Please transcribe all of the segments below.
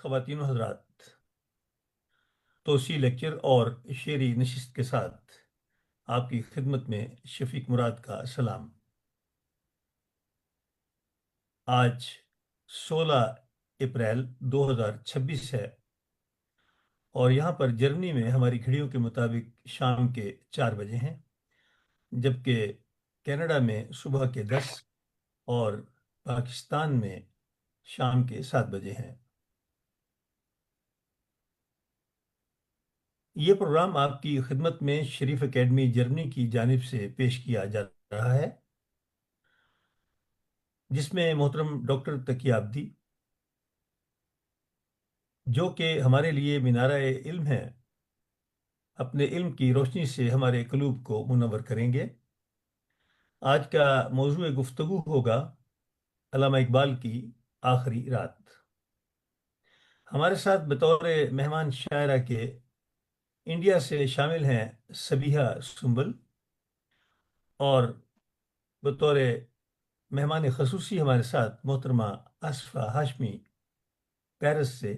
خواتین و حضرات، توسیع لیکچر اور شعری نشست کے ساتھ آپ کی خدمت میں شفیق مراد کا سلام۔ آج 16 اپریل 2026 ہے اور یہاں پر جرمنی میں ہماری گھڑیوں کے مطابق شام کے 4 بجے ہیں، جبکہ کینیڈا میں صبح کے 10 اور پاکستان میں شام کے 7 بجے ہیں۔ یہ پروگرام آپ کی خدمت میں شریف اکیڈمی جرمنی کی جانب سے پیش کیا جا رہا ہے، جس میں محترم ڈاکٹر تقی عابدی، جو کہ ہمارے لیے مینارہ علم ہے، اپنے علم کی روشنی سے ہمارے قلوب کو منور کریں گے۔ آج کا موضوع گفتگو ہوگا علامہ اقبال کی آخری رات۔ ہمارے ساتھ بطور مہمان شاعرہ کے انڈیا سے شامل ہیں سبیحہ سنبل، اور بطور مہمان خصوصی ہمارے ساتھ محترمہ آصفہ ہاشمی پیرس سے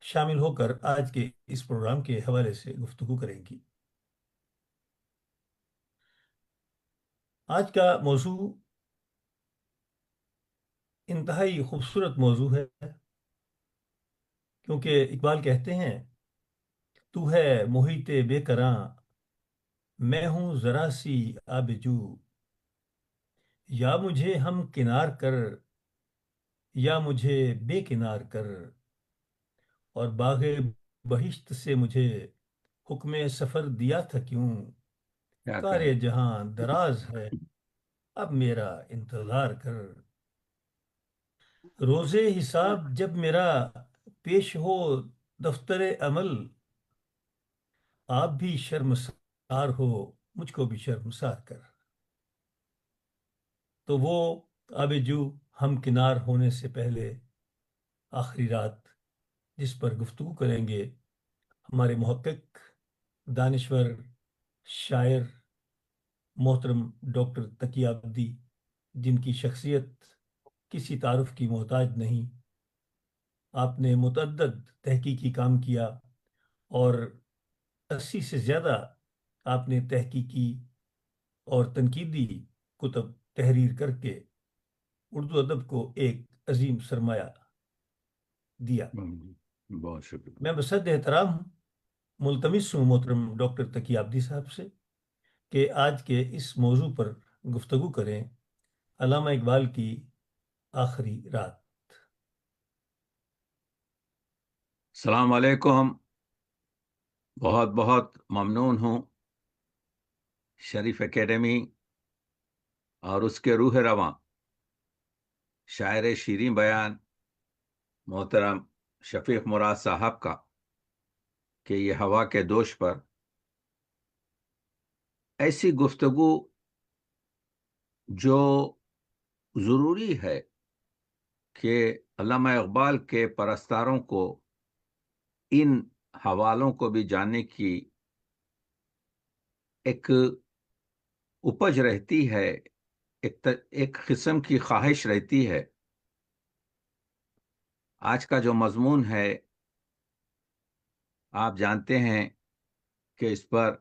شامل ہو کر آج کے اس پروگرام کے حوالے سے گفتگو کریں گی۔ آج کا موضوع انتہائی خوبصورت موضوع ہے، کیونکہ اقبال کہتے ہیں تو ہے محیط بے کراں، میں ہوں ذرا سی آب جو، یا مجھے ہم کنار کر یا مجھے بے کنار کر، اور باغ بہشت سے مجھے حکم سفر دیا تھا کیوں، کیا کار کہیں۔ جہاں دراز ہے اب میرا انتظار کر، روز حساب جب میرا پیش ہو دفتر عمل، آپ بھی شرمسار ہو مجھ کو بھی شرمسار کر۔ تو وہ آب جو ہم کنار ہونے سے پہلے آخری رات، جس پر گفتگو کریں گے ہمارے محقق، دانشور، شاعر محترم ڈاکٹر تقی عابدی، جن کی شخصیت کسی تعارف کی محتاج نہیں۔ آپ نے متعدد تحقیقی کام کیا اور 80 سے زیادہ آپ نے تحقیقی اور تنقیدی کتب تحریر کر کے اردو ادب کو ایک عظیم سرمایہ دیا۔ بہت شکریہ۔ میں بصد احترام ملتمس ہوں محترم ڈاکٹر تقی عابدی صاحب سے کہ آج کے اس موضوع پر گفتگو کریں، علامہ اقبال کی آخری رات۔ السلام علیکم۔ بہت بہت ممنون ہوں شریف اکیڈمی اور اس کے روح رواں شاعر شیریں بیان محترم شفیق مراد صاحب کا کہ یہ ہوا کے دوش پر ایسی گفتگو جو ضروری ہے کہ علامہ اقبال کے پرستاروں کو ان حوالوں کو بھی جاننے کی ایک اپج رہتی ہے، ایک قسم کی خواہش رہتی ہے۔ آج کا جو مضمون ہے آپ جانتے ہیں کہ اس پر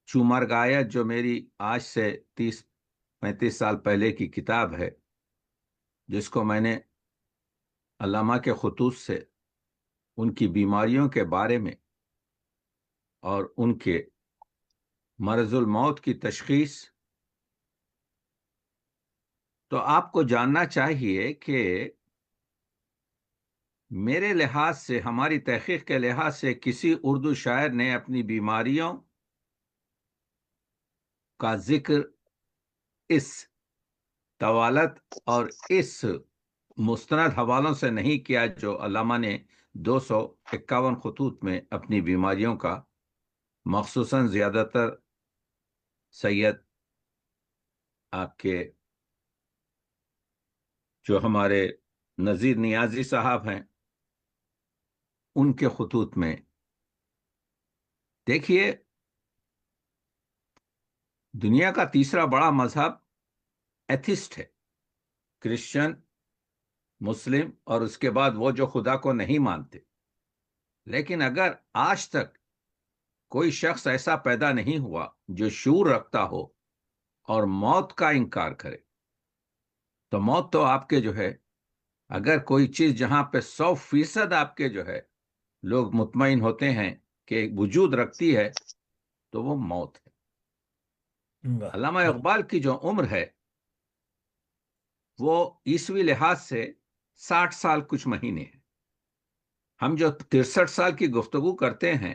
چومرگایت، جو میری آج سے 30-35 سال پہلے کی کتاب ہے، جس کو میں نے علامہ کے خطوط سے ان کی بیماریوں کے بارے میں اور ان کے مرض الموت کی تشخیص، تو آپ کو جاننا چاہیے کہ میرے لحاظ سے، ہماری تحقیق کے لحاظ سے، کسی اردو شاعر نے اپنی بیماریوں کا ذکر اس طوالت اور اس مستند حوالوں سے نہیں کیا جو علامہ نے 251 خطوط میں اپنی بیماریوں کا، مخصوصاً زیادہ تر سید آپ کے جو ہمارے نذیر نیازی صاحب ہیں ان کے خطوط میں۔ دیکھیے، دنیا کا تیسرا بڑا مذہب ایتھسٹ ہے، کرسچن مسلم اور اس کے بعد وہ جو خدا کو نہیں مانتے. لیکن اگر آج تک کوئی شخص ایسا پیدا نہیں ہوا جو شعور رکھتا ہو اور موت کا انکار کرے، تو موت تو آپ کے جو ہے، اگر کوئی چیز جہاں پہ 100% آپ کے جو ہے لوگ مطمئن ہوتے ہیں کہ وجود رکھتی ہے، تو وہ موت ہے. واہ علامہ واہ اقبال کی جو عمر ہے وہ عیسوی لحاظ سے 60 سال کچھ مہینے ہے. ہم جو 63 سال کی گفتگو کرتے ہیں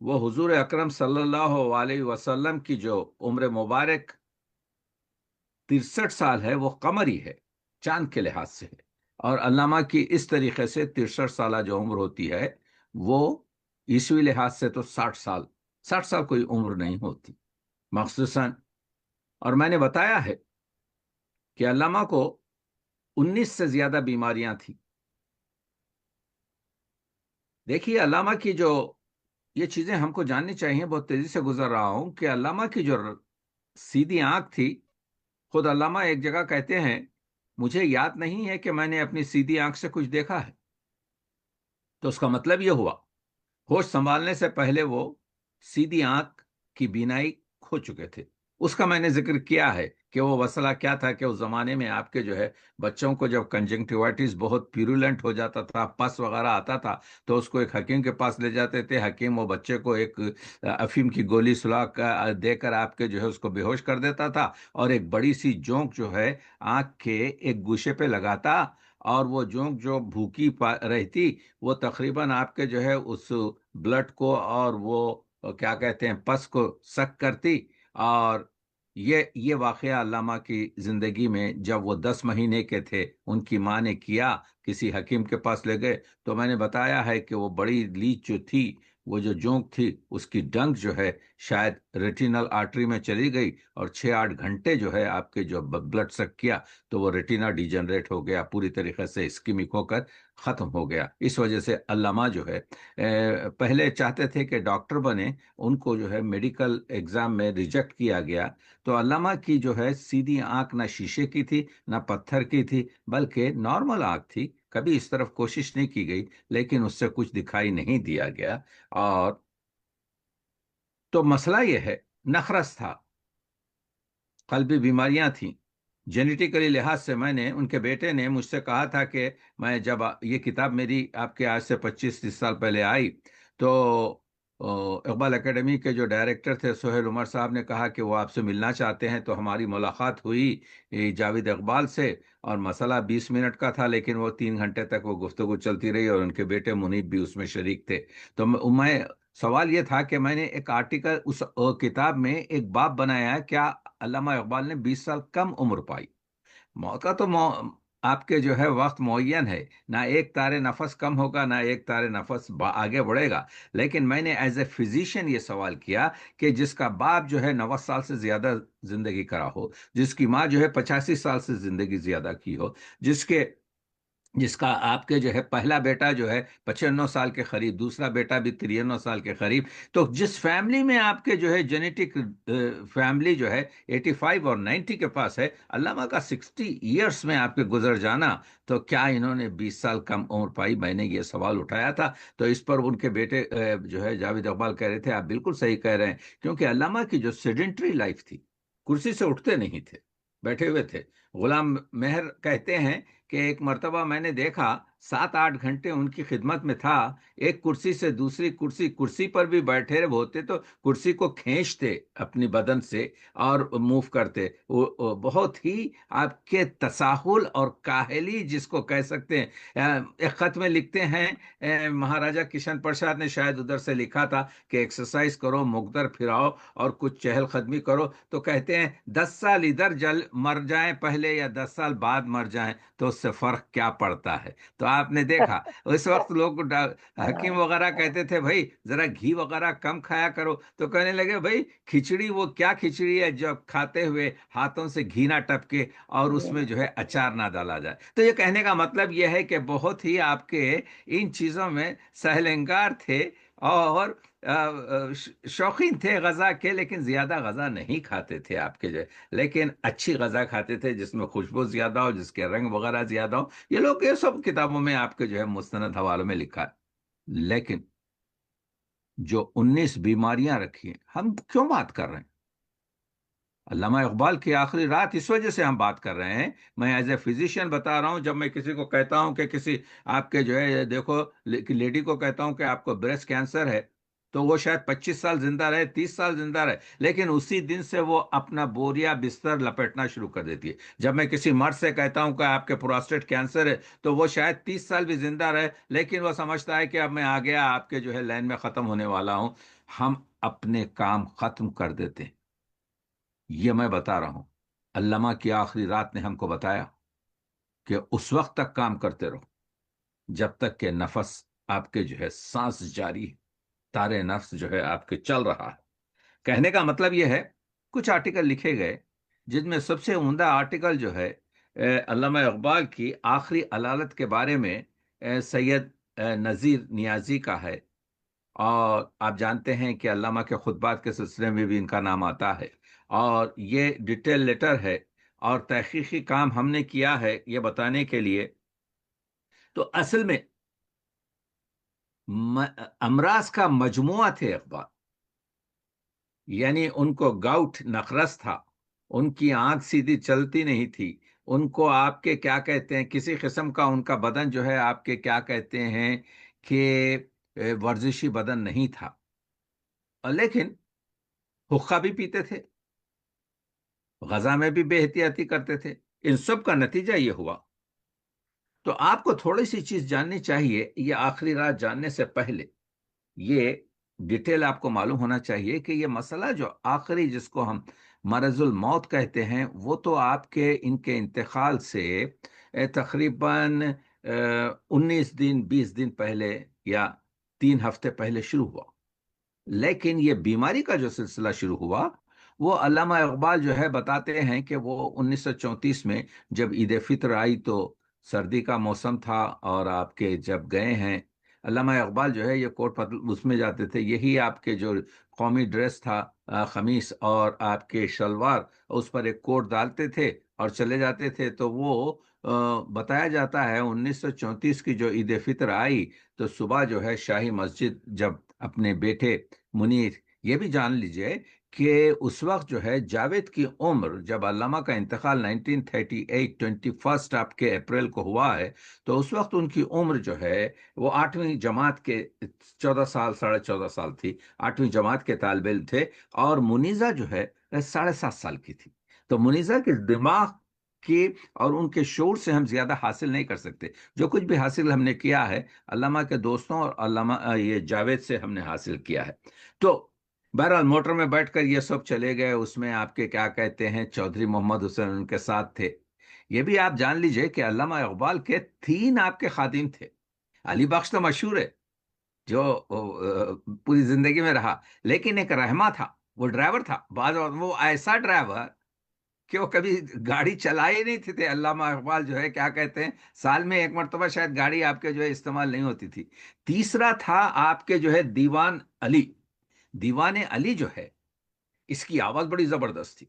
وہ حضور اکرم صلی اللہ علیہ وسلم کی جو عمر مبارک 63 سال ہے وہ قمری ہے، چاند کے لحاظ سے ہے. اور علامہ کی اس طریقے سے 63 سالہ جو عمر ہوتی ہے وہ عیسوی لحاظ سے تو 60 سال، 60 سال کوئی عمر نہیں ہوتی مخصوصاً. اور میں نے بتایا ہے کہ علامہ کو 19 سے زیادہ بیماریاں تھیں. دیکھیے علامہ کی جو یہ چیزیں ہم کو جاننی چاہیے، بہت تیزی سے گزر رہا ہوں، کہ علامہ کی جو سیدھی آنکھ تھی، خود علامہ ایک جگہ کہتے ہیں مجھے یاد نہیں ہے کہ میں نے اپنی سیدھی آنکھ سے کچھ دیکھا ہے. تو اس کا مطلب یہ ہوا ہوش سنبھالنے سے پہلے وہ سیدھی آنکھ کی بینائی کھو چکے تھے. اس کا میں نے ذکر کیا ہے کہ وہ مسئلہ کیا تھا کہ اس زمانے میں آپ کے جو ہے بچوں کو جب کنجنکٹیوائٹس بہت پیرولنٹ ہو جاتا تھا، پس وغیرہ آتا تھا، تو اس کو ایک حکیم کے پاس لے جاتے تھے. حکیم وہ بچے کو ایک افیم کی گولی سلا دے کر آپ کے جو ہے اس کو بے ہوش کر دیتا تھا، اور ایک بڑی سی جونک جو ہے آنکھ کے ایک گوشے پہ لگاتا، اور وہ جونک جو بھوکی رہتی وہ تقریباً آپ کے جو ہے اس بلڈ کو اور وہ کیا کہتے ہیں پس کو سک کرتی. اور یہ واقعہ علامہ کی زندگی میں جب وہ 10 مہینے کے تھے ان کی ماں نے کیا، کسی حکیم کے پاس لے گئے، تو میں نے بتایا ہے کہ وہ بڑی لیچ جو تھی، وہ جو جونک تھی، اس کی ڈنک جو ہے شاید ریٹینل آرٹری میں چلی گئی، اور 6-8 گھنٹے جو ہے آپ کے جو بلڈ سک کیا تو وہ ریٹینا ڈیجنریٹ ہو گیا، پوری طریقے سے اسکیمک ہو کر ختم ہو گیا. اس وجہ سے علامہ جو ہے پہلے چاہتے تھے کہ ڈاکٹر بنے، ان کو جو ہے میڈیکل ایگزام میں ریجیکٹ کیا گیا. تو علامہ کی جو ہے سیدھی آنکھ نہ شیشے کی تھی نہ پتھر کی تھی، بلکہ نارمل آنکھ تھی. کبھی اس طرف کوشش نہیں کی گئی، لیکن اس سے کچھ دکھائی نہیں دیا گیا. اور تو مسئلہ یہ ہے، نخرس تھا، قلبی بیماریاں تھیں. جینیٹیکلی لحاظ سے میں نے، ان کے بیٹے نے مجھ سے کہا تھا کہ میں جب یہ کتاب میری آپ کے آج سے 25-30 سال پہلے آئی تو اقبال اکیڈمی کے جو ڈائریکٹر تھے سہیل عمر صاحب نے کہا کہ وہ آپ سے ملنا چاہتے ہیں. تو ہماری ملاقات ہوئی جاوید اقبال سے، اور مسئلہ 20 منٹ کا تھا لیکن وہ 3 گھنٹے تک وہ گفتگو چلتی رہی، اور ان کے بیٹے منیب بھی اس میں شریک تھے. تو میں سوال یہ تھا کہ میں نے ایک آرٹیکل اس کتاب میں ایک باب بنایا، کیا علامہ اقبال نے 20 سال کم عمر پائی؟ موت کا تو آپ کے جو ہے وقت معین ہے، نہ ایک تار نفس کم ہوگا نہ ایک تار نفس آگے بڑھے گا. لیکن میں نے ایز اے فزیشین یہ سوال کیا کہ جس کا باپ جو ہے 90 سال سے زیادہ زندگی کرا ہو، جس کی ماں جو ہے 85 سال سے زندگی زیادہ کی ہو، جس کا آپ کے جو ہے پہلا بیٹا جو ہے 95 سال کے قریب، دوسرا بیٹا بھی 93 سال کے قریب، تو جس فیملی میں آپ کے جو ہے جینیٹک فیملی جو ہے 85 اور 90 کے پاس ہے، علامہ کا 60 ایئرس میں آپ کے گزر جانا، تو کیا انہوں نے 20 سال کم عمر پائی؟ میں نے یہ سوال اٹھایا تھا. تو اس پر ان کے بیٹے جو ہے جاوید اقبال کہہ رہے تھے آپ بالکل صحیح کہہ رہے ہیں، کیونکہ علامہ کی جو سیڈنٹری لائف تھی، کرسی سے اٹھتے نہیں تھے، بیٹھے ہوئے تھے. غلام مہر کہتے ہیں کہ ایک مرتبہ میں نے دیکھا 7-8 گھنٹے ان کی خدمت میں تھا، ایک کرسی سے دوسری کرسی پر بھی بیٹھے ہوتے تو کرسی کو کھینچتے اپنی بدن سے اور موو کرتے. وہ بہت ہی آپ کے تساہل اور کاہلی جس کو کہہ سکتے ہیں. ایک خط میں لکھتے ہیں، مہاراجا کشن پرساد نے شاید ادھر سے لکھا تھا کہ ایکسرسائز کرو، مقدر پھراؤ اور کچھ چہل قدمی کرو، تو کہتے ہیں 10 سال ادھر مر جائیں پہلے یا 10 سال بعد مر جائیں تو اس سے فرق کیا پڑتا ہے. تو آپ نے دیکھا اس وقت لوگ حکیم وغیرہ کہتے تھے بھائی ذرا گھی وغیرہ کم کھایا کرو، تو کہنے لگے بھائی کھچڑی وہ کیا کھچڑی ہے جب کھاتے ہوئے ہاتھوں سے گھی نہ ٹپکے اور اس میں جو ہے اچار نہ ڈالا جائے. تو یہ کہنے کا مطلب یہ ہے کہ بہت ہی آپ کے ان چیزوں میں سہلنگار تھے، اور شوقین تھے غذا کے، لیکن زیادہ غذا نہیں کھاتے تھے آپ کے جو ہے، لیکن اچھی غذا کھاتے تھے جس میں خوشبو زیادہ ہو، جس کے رنگ وغیرہ زیادہ ہو. یہ سب کتابوں میں آپ کے جو ہے مستند حوالوں میں لکھا ہے. لیکن جو 19 بیماریاں رکھی ہیں، ہم کیوں بات کر رہے ہیں؟ علامہ اقبال کی آخری رات اس وجہ سے ہم بات کر رہے ہیں. میں ایز اے فزیشین بتا رہا ہوں. جب میں کسی کو کہتا ہوں کہ کسی آپ کے جو ہے دیکھو لیڈی کو کہتا ہوں کہ آپ کو بریسٹ کینسر ہے، تو وہ شاید 25 سال زندہ رہے، 30 سال زندہ رہے، لیکن اسی دن سے وہ اپنا بوریا بستر لپیٹنا شروع کر دیتی ہے. جب میں کسی مرد سے کہتا ہوں کہ آپ کے پروسٹیٹ کینسر ہے، تو وہ شاید 30 سال بھی زندہ رہے، لیکن وہ سمجھتا ہے کہ اب میں آ گیا، آپ کے جو ہے لائن میں ختم ہونے والا ہوں. ہم اپنے کام ختم کر دیتے ہیں. یہ میں بتا رہا ہوں. علامہ کی آخری رات نے ہم کو بتایا کہ اس وقت تک کام کرتے رہو جب تک کہ نفس آپ کے جو ہے سانس جاری ہے، تارے نفس جو ہے آپ کے چل رہا ہے. کہنے کا مطلب یہ ہے، کچھ آرٹیکل لکھے گئے جن میں سب سے عمدہ آرٹیکل جو ہے علامہ اقبال کی آخری علالت کے بارے میں سید نذیر نیازی کا ہے. اور آپ جانتے ہیں کہ علامہ کے خطبات کے سلسلے میں بھی ان کا نام آتا ہے، اور یہ ڈیٹیل لیٹر ہے اور تحقیقی کام ہم نے کیا ہے یہ بتانے کے لیے. تو اصل میں امراض کا مجموعہ تھے اقبال. یعنی ان کو گاؤٹ نخرس تھا، ان کی آنکھ سیدھی چلتی نہیں تھی، ان کو آپ کے کیا کہتے ہیں کسی قسم کا ان کا بدن جو ہے آپ کے کیا کہتے ہیں کہ ورزشی بدن نہیں تھا. اور لیکن حقہ بھی پیتے تھے، غذا میں بھی بے احتیاطی کرتے تھے. ان سب کا نتیجہ یہ ہوا. تو آپ کو تھوڑی سی چیز جاننی چاہیے یہ آخری رات جاننے سے پہلے. یہ ڈیٹیل آپ کو معلوم ہونا چاہیے کہ یہ مسئلہ جو آخری جس کو ہم مرض الموت کہتے ہیں، وہ تو آپ کے ان کے انتقال سے تقریباً 19 دن 20 دن پہلے یا 3 ہفتے پہلے شروع ہوا. لیکن یہ بیماری کا جو سلسلہ شروع ہوا، وہ علامہ اقبال جو ہے بتاتے ہیں کہ وہ 1934 میں جب عید فطر آئی تو سردی کا موسم تھا، اور آپ کے جب گئے ہیں علامہ اقبال جو ہے یہ کوٹ اس میں جاتے تھے، یہی آپ کے جو قومی ڈریس تھا، خمیص اور آپ کے شلوار، اس پر ایک کوٹ ڈالتے تھے اور چلے جاتے تھے. تو وہ بتایا جاتا ہے 1934 کی جو عید فطر آئی تو صبح جو ہے شاہی مسجد جب اپنے بیٹے منیر، یہ بھی جان لیجئے کہ اس وقت جو ہے جاوید کی عمر، جب علامہ کا انتقال 1938 21 آپ کے اپریل کو ہوا ہے، تو اس وقت ان کی عمر جو ہے وہ 8ویں جماعت کے 14 سال 14.5 سال تھی، 8ویں جماعت کے طالب علم تھے. اور منیزہ جو ہے 7.5 سال کی تھی. تو منیزہ کے دماغ کی اور ان کے شعور سے ہم زیادہ حاصل نہیں کر سکتے. جو کچھ بھی حاصل ہم نے کیا ہے علامہ کے دوستوں اور علامہ یہ جاوید سے ہم نے حاصل کیا ہے. تو بہرحال موٹر میں بیٹھ کر یہ سب چلے گئے. اس میں آپ کے کیا کہتے ہیں چودھری محمد حسین ان کے ساتھ تھے. یہ بھی آپ جان لیجئے کہ علامہ اقبال کے 3 آپ کے خادم تھے. علی بخش تو مشہور ہے جو پوری زندگی میں رہا، لیکن ایک رحمہ تھا، وہ ڈرائیور تھا. بعض وہ ایسا ڈرائیور کہ وہ کبھی گاڑی چلائی نہیں تھے. علامہ اقبال جو ہے کیا کہتے ہیں سال میں 1 مرتبہ شاید گاڑی آپ کے جو ہے استعمال نہیں ہوتی تھی. تیسرا تھا آپ کے جو ہے دیوان علی. دیوان علی جو ہے اس کی آواز بڑی زبردست تھی.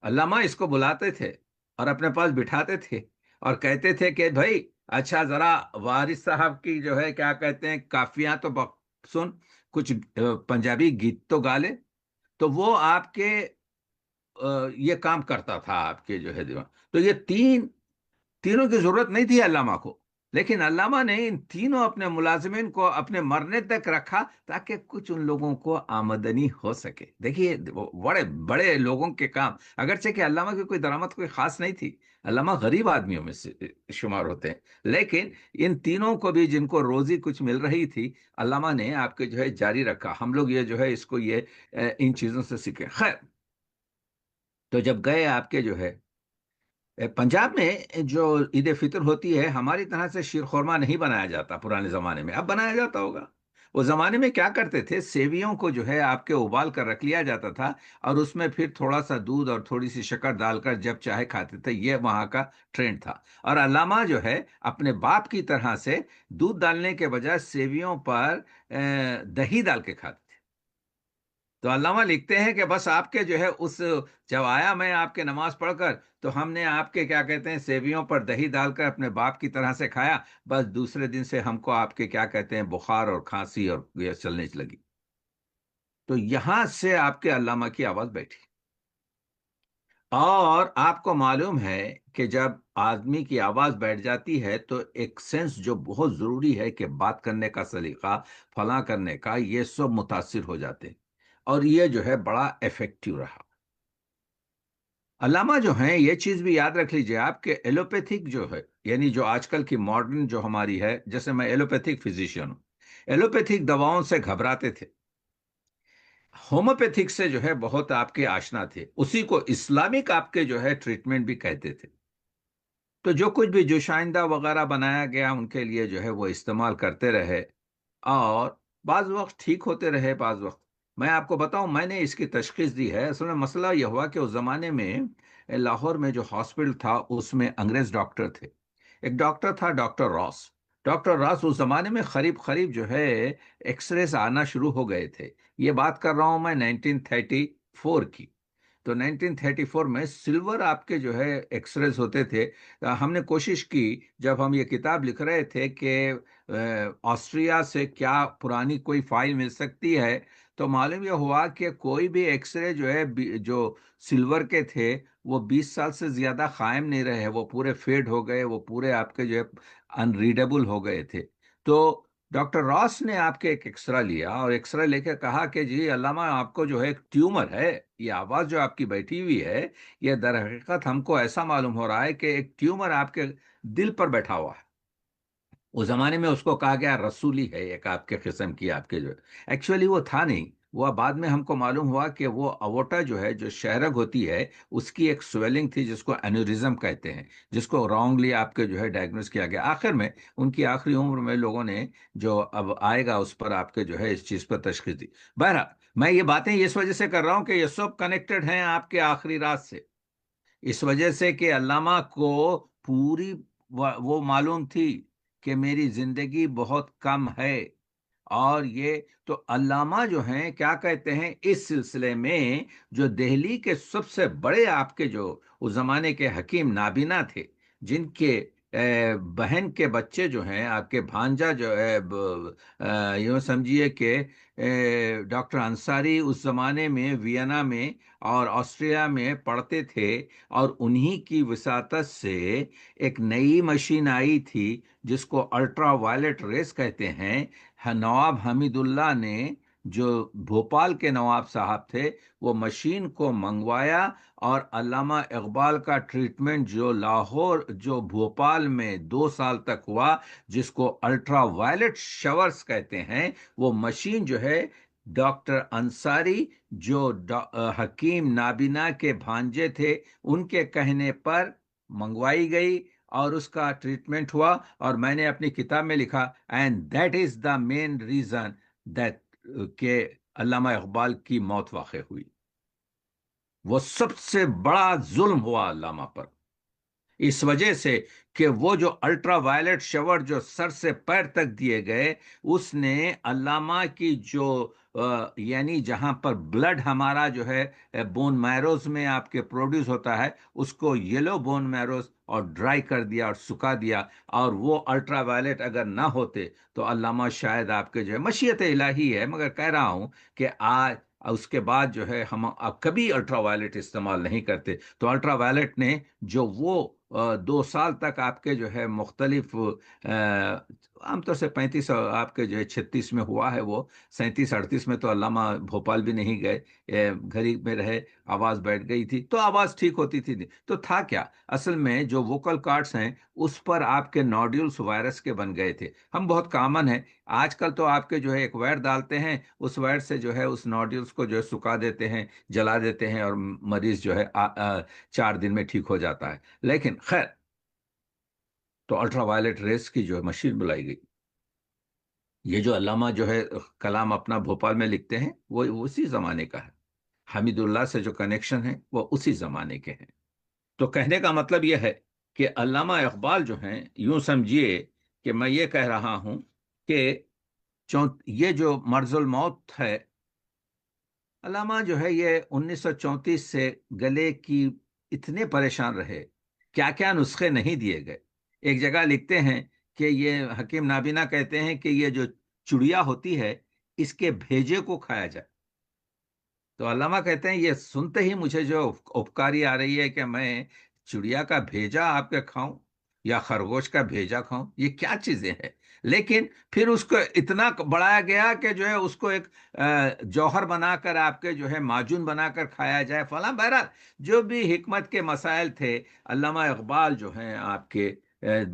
علامہ اس کو بلاتے تھے اور اپنے پاس بٹھاتے تھے اور کہتے تھے کہ بھائی اچھا ذرا وارث صاحب کی جو ہے کیا کہتے ہیں کافیاں تو سن، کچھ پنجابی گیت تو گا لے. تو وہ آپ کے یہ کام کرتا تھا آپ کے جو ہے دیوان. تو یہ تینوں کی ضرورت نہیں تھی علامہ کو، لیکن علامہ نے ان تینوں اپنے ملازمین کو اپنے مرنے تک رکھا تاکہ کچھ ان لوگوں کو آمدنی ہو سکے. دیکھیے بڑے بڑے لوگوں کے کام، اگرچہ کہ علامہ کی کوئی درآمد کوئی خاص نہیں تھی، علامہ غریب آدمیوں میں سے شمار ہوتے ہیں، لیکن ان تینوں کو بھی جن کو روزی کچھ مل رہی تھی علامہ نے آپ کے جو ہے جاری رکھا. ہم لوگ یہ جو ہے اس کو یہ ان چیزوں سے سیکھیں. خیر، تو جب گئے آپ کے جو ہے پنجاب میں جو عید فطر ہوتی ہے ہماری طرح سے شیر خورما نہیں بنایا جاتا پرانے زمانے میں، اب بنایا جاتا ہوگا. اس زمانے میں کیا کرتے تھے، سیویوں کو جو ہے آپ کے ابال کر رکھ لیا جاتا تھا، اور اس میں پھر تھوڑا سا دودھ اور تھوڑی سی شکر ڈال کر جب چاہے کھاتے تھے، یہ وہاں کا ٹرینڈ تھا۔ اور علامہ جو ہے اپنے باپ کی طرح سے دودھ ڈالنے کے بجائے سیویوں پر دہی ڈال کے کھاتے تھے۔ تو علامہ لکھتے ہیں کہ بس آپ کے جو ہے اس، جب آیا میں آپ کے نماز پڑھ کر، تو ہم نے آپ کے کیا کہتے ہیں سیویوں پر دہی ڈال کر اپنے باپ کی طرح سے کھایا، بس دوسرے دن سے ہم کو آپ کے کیا کہتے ہیں بخار اور کھانسی اور یہ چلنے لگی۔ تو یہاں سے آپ کے علامہ کی آواز بیٹھی۔ اور آپ کو معلوم ہے کہ جب آدمی کی آواز بیٹھ جاتی ہے تو ایک سینس جو بہت ضروری ہے کہ بات کرنے کا سلیقہ، فلاں کرنے کا، یہ سب متاثر ہو جاتے ہیں، اور یہ جو ہے بڑا افیکٹو رہا۔ علامہ جو ہیں، یہ چیز بھی یاد رکھ لیجئے آپ کہ ایلوپیتھک جو ہے، یعنی جو آج کل کی ماڈرن جو ہماری ہے، جیسے میں ایلوپیتھک فزیشین ہوں، ایلوپیتھک دواؤں سے گھبراتے تھے، ہومیوپیتھک سے جو ہے بہت آپ کے آشنا تھے، اسی کو اسلامک آپ کے جو ہے ٹریٹمنٹ بھی کہتے تھے۔ تو جو کچھ بھی جوشائندہ وغیرہ بنایا گیا ان کے لیے جو ہے وہ استعمال کرتے رہے، اور بعض وقت ٹھیک ہوتے رہے، بعض وقت۔ میں آپ کو بتاؤں، میں نے اس کی تشخیص دی ہے۔ اصل میں مسئلہ یہ ہوا کہ اس زمانے میں لاہور میں جو ہاسپٹل تھا اس میں انگریز ڈاکٹر تھے۔ ایک ڈاکٹر تھا ڈاکٹر راس۔ ڈاکٹر راس اس زمانے میں قریب قریب جو ہے ایکس ریز آنا شروع ہو گئے تھے۔ یہ بات کر رہا ہوں میں 1934 کی۔ تو 1934 میں سلور آپ کے جو ہے ایکس ریز ہوتے تھے۔ ہم نے کوشش کی جب ہم یہ کتاب لکھ رہے تھے کہ آسٹریا سے کیا پرانی کوئی فائل مل سکتی ہے، تو معلوم یہ ہوا کہ کوئی بھی ایکس رے جو ہے جو سلور کے تھے وہ 20 سال سے زیادہ قائم نہیں رہے، وہ پورے فیڈ ہو گئے، وہ پورے آپ کے جو ہے انریڈیبل ہو گئے تھے۔ تو ڈاکٹر راس نے آپ کے ایک ایکسرا لیا، اور ایکسرا لے کے کہا کہ جی علامہ آپ کو جو ہے ایک ٹیومر ہے، یہ آواز جو آپ کی بیٹھی ہوئی ہے یہ در حقیقت ہم کو ایسا معلوم ہو رہا ہے کہ ایک ٹیومر آپ کے دل پر بیٹھا ہوا ہے۔ اس زمانے میں اس کو کہا گیا رسولی ہے، ایک آپ کے قسم کی آپ کے جو ایکچولی وہ تھا نہیں، وہ بعد میں ہم کو معلوم ہوا کہ وہ اووٹا جو ہے جو شہرگ ہوتی ہے اس کی ایک سویلنگ تھی جس کو انوریزم کہتے ہیں، جس کو رانگلی آپ کے جو ہے ڈائگنوز کیا گیا۔ آخر میں ان کی آخری عمر میں لوگوں نے جو اب آئے گا اس پر آپ کے جو ہے اس چیز پر تشخیص دی۔ بہرحال میں یہ باتیں اس وجہ سے کر رہا ہوں کہ یہ سب کنیکٹڈ ہیں آپ کے آخری رات سے، اس وجہ سے کہ علامہ کو پوری وہ معلوم تھی کہ میری زندگی بہت کم ہے، اور یہ تو علامہ جو ہیں کیا کہتے ہیں اس سلسلے میں، جو دہلی کے سب سے بڑے آپ کے جو اس زمانے کے حکیم نابینا تھے، جن کے بہن کے بچے جو ہیں آپ کے بھانجا جو ہے یوں سمجھیے کہ ڈاکٹر انصاری اس زمانے میں وینا میں اور آسٹریا میں پڑھتے تھے، اور انہی کی وساطت سے ایک نئی مشین آئی تھی جس کو الٹرا وائلٹ ریز کہتے ہیں۔ نواب حمید اللہ نے، جو بھوپال کے نواب صاحب تھے، وہ مشین کو منگوایا، اور علامہ اقبال کا ٹریٹمنٹ جو لاہور جو بھوپال میں 2 سال تک ہوا، جس کو الٹرا وائلٹ شاورز کہتے ہیں، وہ مشین جو ہے ڈاکٹر انصاری جو حکیم نابینا کے بھانجے تھے ان کے کہنے پر منگوائی گئی، اور اس کا ٹریٹمنٹ ہوا، اور میں نے اپنی کتاب میں لکھا and that is the main reason that کہ علامہ اقبال کی موت واقع ہوئی۔ وہ سب سے بڑا ظلم ہوا علامہ پر، اس وجہ سے کہ وہ جو الٹرا وائلٹ شاور جو سر سے پیر تک دیے گئے، اس نے علامہ کی جو یعنی جہاں پر بلڈ ہمارا جو ہے بون میروز میں آپ کے پروڈیوس ہوتا ہے، اس کو یلو بون میروز اور ڈرائی کر دیا اور سکھا دیا، اور وہ الٹرا وائلٹ اگر نہ ہوتے تو علامہ شاید آپ کے جو ہے مشیت الہی ہے، مگر کہہ رہا ہوں کہ آج اس کے بعد جو ہے ہم اب کبھی الٹرا وائلٹ استعمال نہیں کرتے۔ تو الٹرا وائلٹ نے جو وہ 2 سال تک آپ کے جو ہے مختلف عام طور سے 35 آپ کے جو ہے 36 میں ہوا ہے، وہ 37 38 میں تو علامہ بھوپال بھی نہیں گئے، گھر ہی میں رہے، آواز بیٹھ گئی تھی تو آواز ٹھیک ہوتی تھی۔ تو تھا کیا اصل میں، جو ووکل کارڈز ہیں اس پر آپ کے نوڈیولز وائرس کے بن گئے تھے، ہم بہت کامن ہے آج کل، تو آپ کے جو ہے ایک وائر ڈالتے ہیں، اس وائر سے جو ہے اس نوڈیولز کو جو ہے سکھا دیتے ہیں، جلا دیتے ہیں، اور مریض جو ہے 4 دن میں ٹھیک ہو جاتا ہے۔ لیکن خیر، تو الٹرا وائلٹ ریز کی جو ہے مشین بلائی گئی، یہ جو علامہ جو ہے کلام اپنا بھوپال میں لکھتے ہیں وہ اسی زمانے کا ہے، حمید اللہ سے جو کنیکشن ہے وہ اسی زمانے کے ہیں۔ تو کہنے کا مطلب یہ ہے کہ علامہ اقبال جو ہیں، یوں سمجھیے کہ میں یہ کہہ رہا ہوں کہ یہ جو مرض الموت ہے، علامہ جو ہے یہ 1934 سے گلے کی اتنے پریشان رہے، کیا کیا نسخے نہیں دیے گئے۔ ایک جگہ لکھتے ہیں کہ یہ حکیم نابینا کہتے ہیں کہ یہ جو چڑیا ہوتی ہے اس کے بھیجے کو کھایا جائے، تو علامہ کہتے ہیں یہ سنتے ہی مجھے جو اپکاری آ رہی ہے کہ میں چڑیا کا بھیجا آپ کے کھاؤں یا خرگوش کا بھیجا کھاؤں، یہ کیا چیزیں ہیں۔ لیکن پھر اس کو اتنا بڑھایا گیا کہ جو ہے اس کو ایک جوہر بنا کر آپ کے جو ہے معجون بنا کر کھایا جائے فلاں، بہرحال جو بھی حکمت کے مسائل تھے، علامہ اقبال جو ہیں آپ کے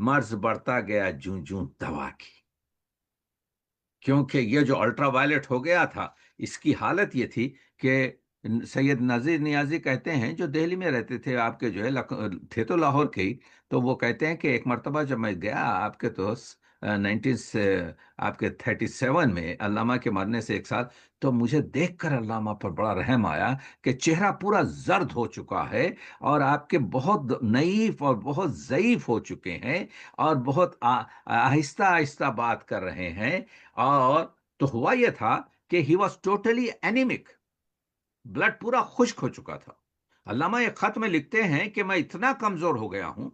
مرض بڑھتا گیا جوں جوں دوا کی، کیونکہ یہ جو الٹرا وائلٹ ہو گیا تھا اس کی حالت یہ تھی کہ سید نذیر نیازی کہتے ہیں، جو دہلی میں رہتے تھے آپ کے جو ہے تھے تو لاہور کے ہی، تو وہ کہتے ہیں کہ ایک مرتبہ جب میں گیا آپ کے تو 19 سے آپ کے 37 میں علامہ کے مرنے سے ایک سال، تو مجھے دیکھ کر علامہ پر بڑا رحم آیا کہ چہرہ پورا زرد ہو چکا ہے اور آپ کے بہت نحیف اور بہت ضعیف ہو چکے ہیں اور بہت آہستہ آہستہ بات کر رہے ہیں۔ اور تو ہوا یہ تھا کہ he was totally anaemic, blood پورا خشک ہو چکا تھا۔ علامہ ایک خط میں لکھتے ہیں کہ میں اتنا کمزور ہو گیا ہوں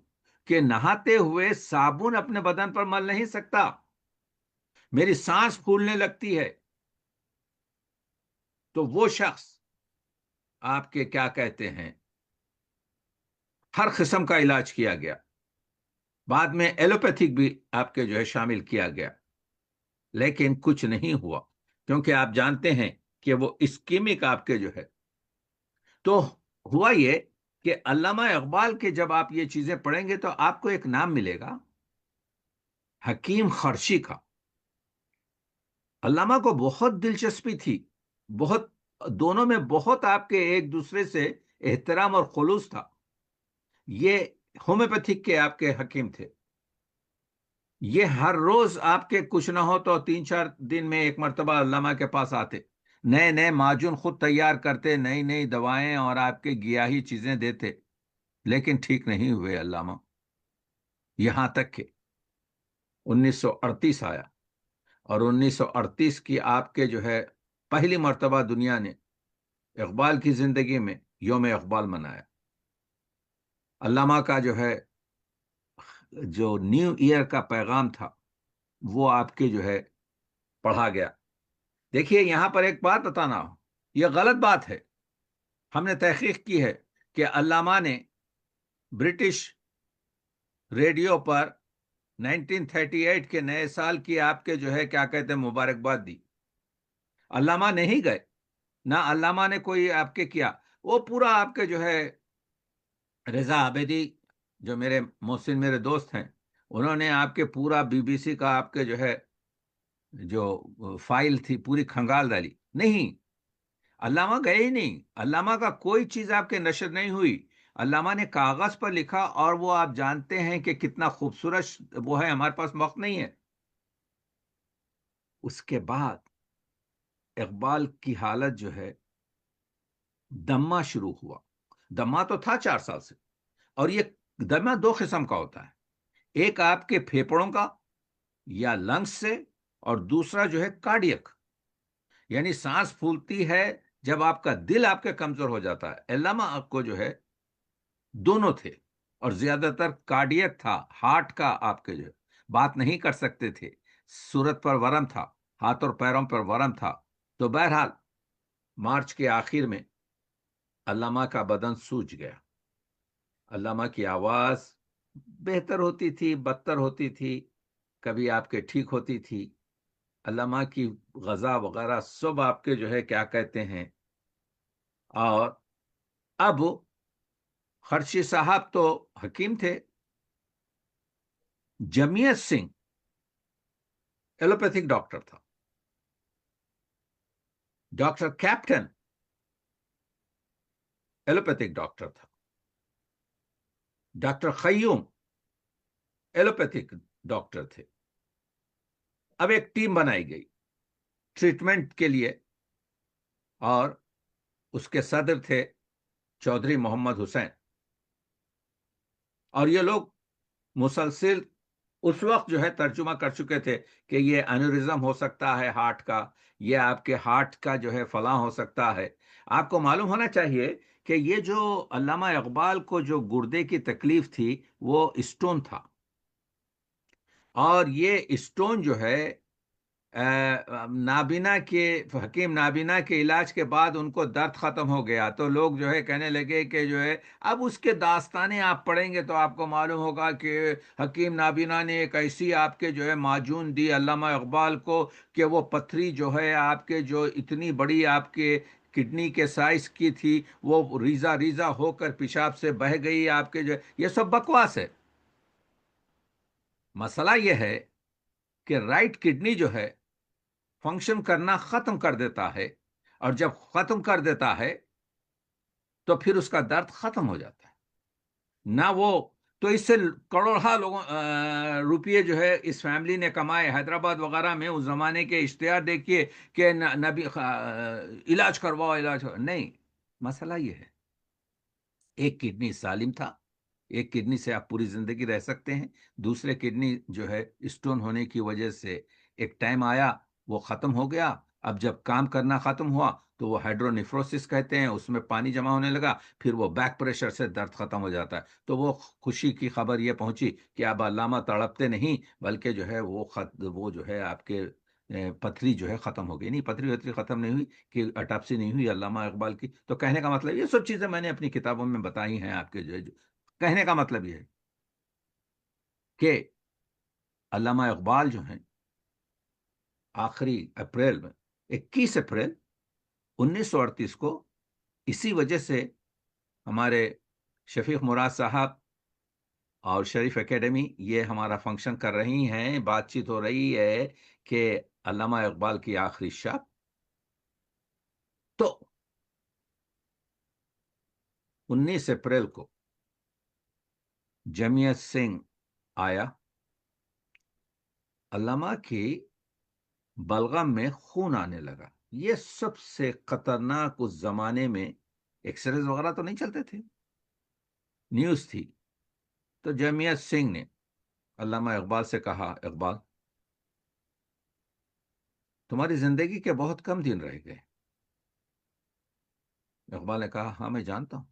کہ نہاتے ہوئے صابن اپنے بدن پر مل نہیں سکتا، میری سانس پھولنے لگتی ہے۔ تو وہ شخص آپ کے کیا کہتے ہیں، ہر قسم کا علاج کیا گیا، بعد میں ایلوپیتھک بھی آپ کے جو ہے شامل کیا گیا، لیکن کچھ نہیں ہوا، کیونکہ آپ جانتے ہیں کہ وہ اسکیمک آپ کے جو ہے۔ تو ہوا یہ کہ علامہ اقبال کے جب آپ یہ چیزیں پڑھیں گے تو آپ کو ایک نام ملے گا، حکیم خرشی کا۔ علامہ کو بہت دلچسپی تھی، بہت، دونوں میں بہت آپ کے ایک دوسرے سے احترام اور خلوص تھا۔ یہ ہومیوپیتھک کے آپ کے حکیم تھے، یہ ہر روز آپ کے کچھ نہ ہو تو 3-4 دن میں ایک مرتبہ علامہ کے پاس آتے، نئے نئے معجون خود تیار کرتے، نئی نئی دوائیں اور آپ کے گیاہی چیزیں دیتے، لیکن ٹھیک نہیں ہوئے علامہ، یہاں تک کہ 1938 آیا اور 1938 کی آپ کے جو ہے پہلی مرتبہ دنیا نے اقبال کی زندگی میں یوم اقبال منایا۔ علامہ کا جو ہے جو نیو ایئر کا پیغام تھا وہ آپ کے جو ہے پڑھا گیا۔ دیکھیے یہاں پر ایک بات بتانا ہو، یہ غلط بات ہے، ہم نے تحقیق کی ہے کہ علامہ نے برٹش ریڈیو پر 1938 کے نئے سال کی آپ کے جو ہے کیا کہتے ہیں مبارکباد دی، علامہ نہیں گئے، نہ علامہ نے کوئی آپ کے کیا، وہ پورا آپ کے جو ہے رضا عابدی جو میرے محسن میرے دوست ہیں، انہوں نے آپ کے پورا بی بی سی کا آپ کے جو ہے جو فائل تھی پوری کھنگال ڈالی، نہیں، علامہ گئے ہی نہیں، علامہ کا کوئی چیز آپ کے نشر نہیں ہوئی، علامہ نے کاغذ پر لکھا، اور وہ آپ جانتے ہیں کہ کتنا خوبصورت وہ ہے، ہمارے پاس وقت نہیں ہے۔ اس کے بعد اقبال کی حالت جو ہے دمہ شروع ہوا، دمہ تو تھا 4 سال سے، اور یہ دمہ 2 قسم کا ہوتا ہے، ایک آپ کے پھیپڑوں کا یا لنگس سے، اور دوسرا جو ہے کارڈیک، یعنی سانس پھولتی ہے جب آپ کا دل آپ کے کمزور ہو جاتا ہے۔ علامہ آپ کو جو ہے دونوں تھے، اور زیادہ تر کارڈیک تھا، ہارٹ کا آپ کے جو ہے بات نہیں کر سکتے تھے، صورت پر ورم تھا، ہاتھ اور پیروں پر ورم تھا۔ تو بہرحال مارچ کے آخر میں علامہ کا بدن سوج گیا، علامہ کی آواز بہتر ہوتی تھی، بدتر ہوتی تھی، کبھی آپ کے ٹھیک ہوتی تھی، علامہ کی غذا وغیرہ سب آپ کے جو ہے کیا کہتے ہیں۔ اور اب خرشی صاحب تو حکیم تھے، جمیت سنگھ ایلوپیتھک ڈاکٹر تھا، ڈاکٹر کیپٹن ایلوپیتھک ڈاکٹر تھا، ڈاکٹر قیوم ایلوپیتھک ڈاکٹر تھے، اب ایک ٹیم بنائی گئی ٹریٹمنٹ کے لیے، اور اس کے صدر تھے چودھری محمد حسین، اور یہ لوگ مسلسل اس وقت جو ہے ترجمہ کر چکے تھے کہ یہ انوریزم ہو سکتا ہے ہارٹ کا، یہ آپ کے ہارٹ کا جو ہے فلاں ہو سکتا ہے۔ آپ کو معلوم ہونا چاہیے کہ یہ جو علامہ اقبال کو جو گردے کی تکلیف تھی وہ اسٹون تھا، اور یہ اسٹون جو ہے نابینا کے حکیم نابینا کے علاج کے بعد ان کو درد ختم ہو گیا، تو لوگ جو ہے کہنے لگے کہ جو ہے اب اس کے داستانیں آپ پڑھیں گے تو آپ کو معلوم ہوگا کہ حکیم نابینا نے ایک ایسی آپ کے جو ہے معجون دی علامہ اقبال کو کہ وہ پتھری جو ہے آپ کے جو اتنی بڑی آپ کے کڈنی کے سائز کی تھی وہ ریزہ ریزہ ہو کر پیشاب سے بہہ گئی آپ کے جو یہ سب بکواس ہے۔ مسئلہ یہ ہے کہ رائٹ کڈنی جو ہے فنکشن کرنا ختم کر دیتا ہے، اور جب ختم کر دیتا ہے تو پھر اس کا درد ختم ہو جاتا ہے نہ وہ، تو اس سے کروڑوں لوگوں روپیے جو ہے اس فیملی نے کمائے حیدرآباد وغیرہ میں۔ اس زمانے کے اشتہار دیکھیے کہ نبی علاج کرواؤ علاج کرواؤ، نہیں، مسئلہ یہ ہے ایک کڈنی سالم تھا، ایک کڈنی سے آپ پوری زندگی رہ سکتے ہیں، دوسرے کڈنی جو ہے اسٹون ہونے کی وجہ سے ایک ٹائم آیا وہ ختم ہو گیا۔ اب جب کام کرنا ختم ہوا تو وہ ہائیڈرونیفروسس کہتے ہیں، اس میں پانی جمع ہونے لگا، پھر وہ بیک پریشر سے درد ختم ہو جاتا ہے۔ تو وہ خوشی کی خبر یہ پہنچی کہ اب علامہ تڑپتے نہیں، بلکہ جو ہے وہ جو ہے آپ کے پتھری جو ہے ختم ہو گئی، نہیں پتھری ختم نہیں ہوئی کہ اٹاپسی نہیں ہوئی علامہ اقبال کی۔ تو کہنے کا مطلب یہ سب چیزیں میں نے اپنی کتابوں میں بتائی ہیں آپ کے جو کہنے کا مطلب یہ ہے کہ علامہ اقبال جو ہیں آخری اپریل میں 21 اپریل 1938 کو اسی وجہ سے ہمارے شفیق مراد صاحب اور شریف اکیڈمی یہ ہمارا فنکشن کر رہی ہیں، بات چیت ہو رہی ہے کہ علامہ اقبال کی آخری شب، تو 19 اپریل کو جمیت سنگھ آیا، علامہ کی بلغم میں خون آنے لگا۔ یہ سب سے خطرناک اس زمانے میں، ایکس ریز وغیرہ تو نہیں چلتے تھے، نیوز تھی۔ تو جمیت سنگھ نے علامہ اقبال سے کہا، اقبال تمہاری زندگی کے بہت کم دن رہ گئے۔ اقبال نے کہا ہاں میں جانتا ہوں۔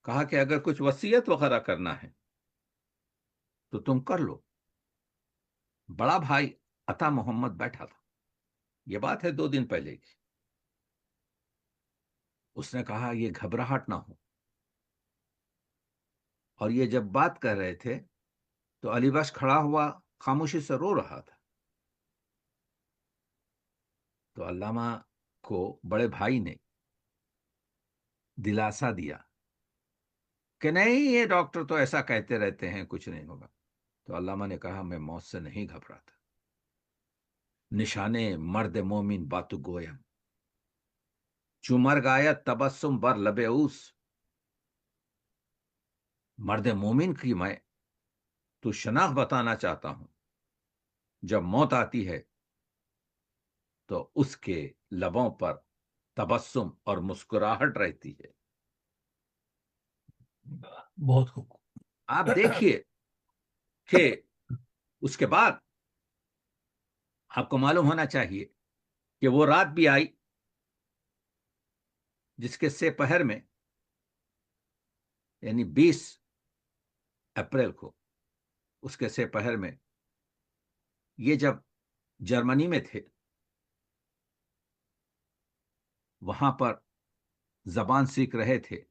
کہا کہ اگر کچھ وصیت وغیرہ کرنا ہے تو تم کر لو۔ بڑا بھائی عطا محمد بیٹھا تھا، یہ بات ہے 2 دن پہلے کی۔ اس نے کہا یہ گھبراہٹ نہ ہو، اور یہ جب بات کر رہے تھے تو علی بخش کھڑا ہوا خاموشی سے رو رہا تھا۔ تو علامہ کو بڑے بھائی نے دلاسا دیا کہ نہیں یہ ڈاکٹر تو ایسا کہتے رہتے ہیں، کچھ نہیں ہوگا۔ تو علامہ نے کہا میں موت سے نہیں گھبراتا، نشانے مرد مومن باتو گویم، چمر گایت تبسم بر لبے اوس، مرد مومن کی میں تو شناخت بتانا چاہتا ہوں، جب موت آتی ہے تو اس کے لبوں پر تبسم اور مسکراہٹ رہتی ہے۔ بہت خوب۔ آپ دیکھیے کہ اس کے بعد آپ کو معلوم ہونا چاہیے کہ وہ رات بھی آئی جس کے سے پہر میں، یعنی 20 اپریل کو، اس کے سے پہر میں یہ جب جرمنی میں تھے، وہاں پر زبان سیکھ رہے تھے،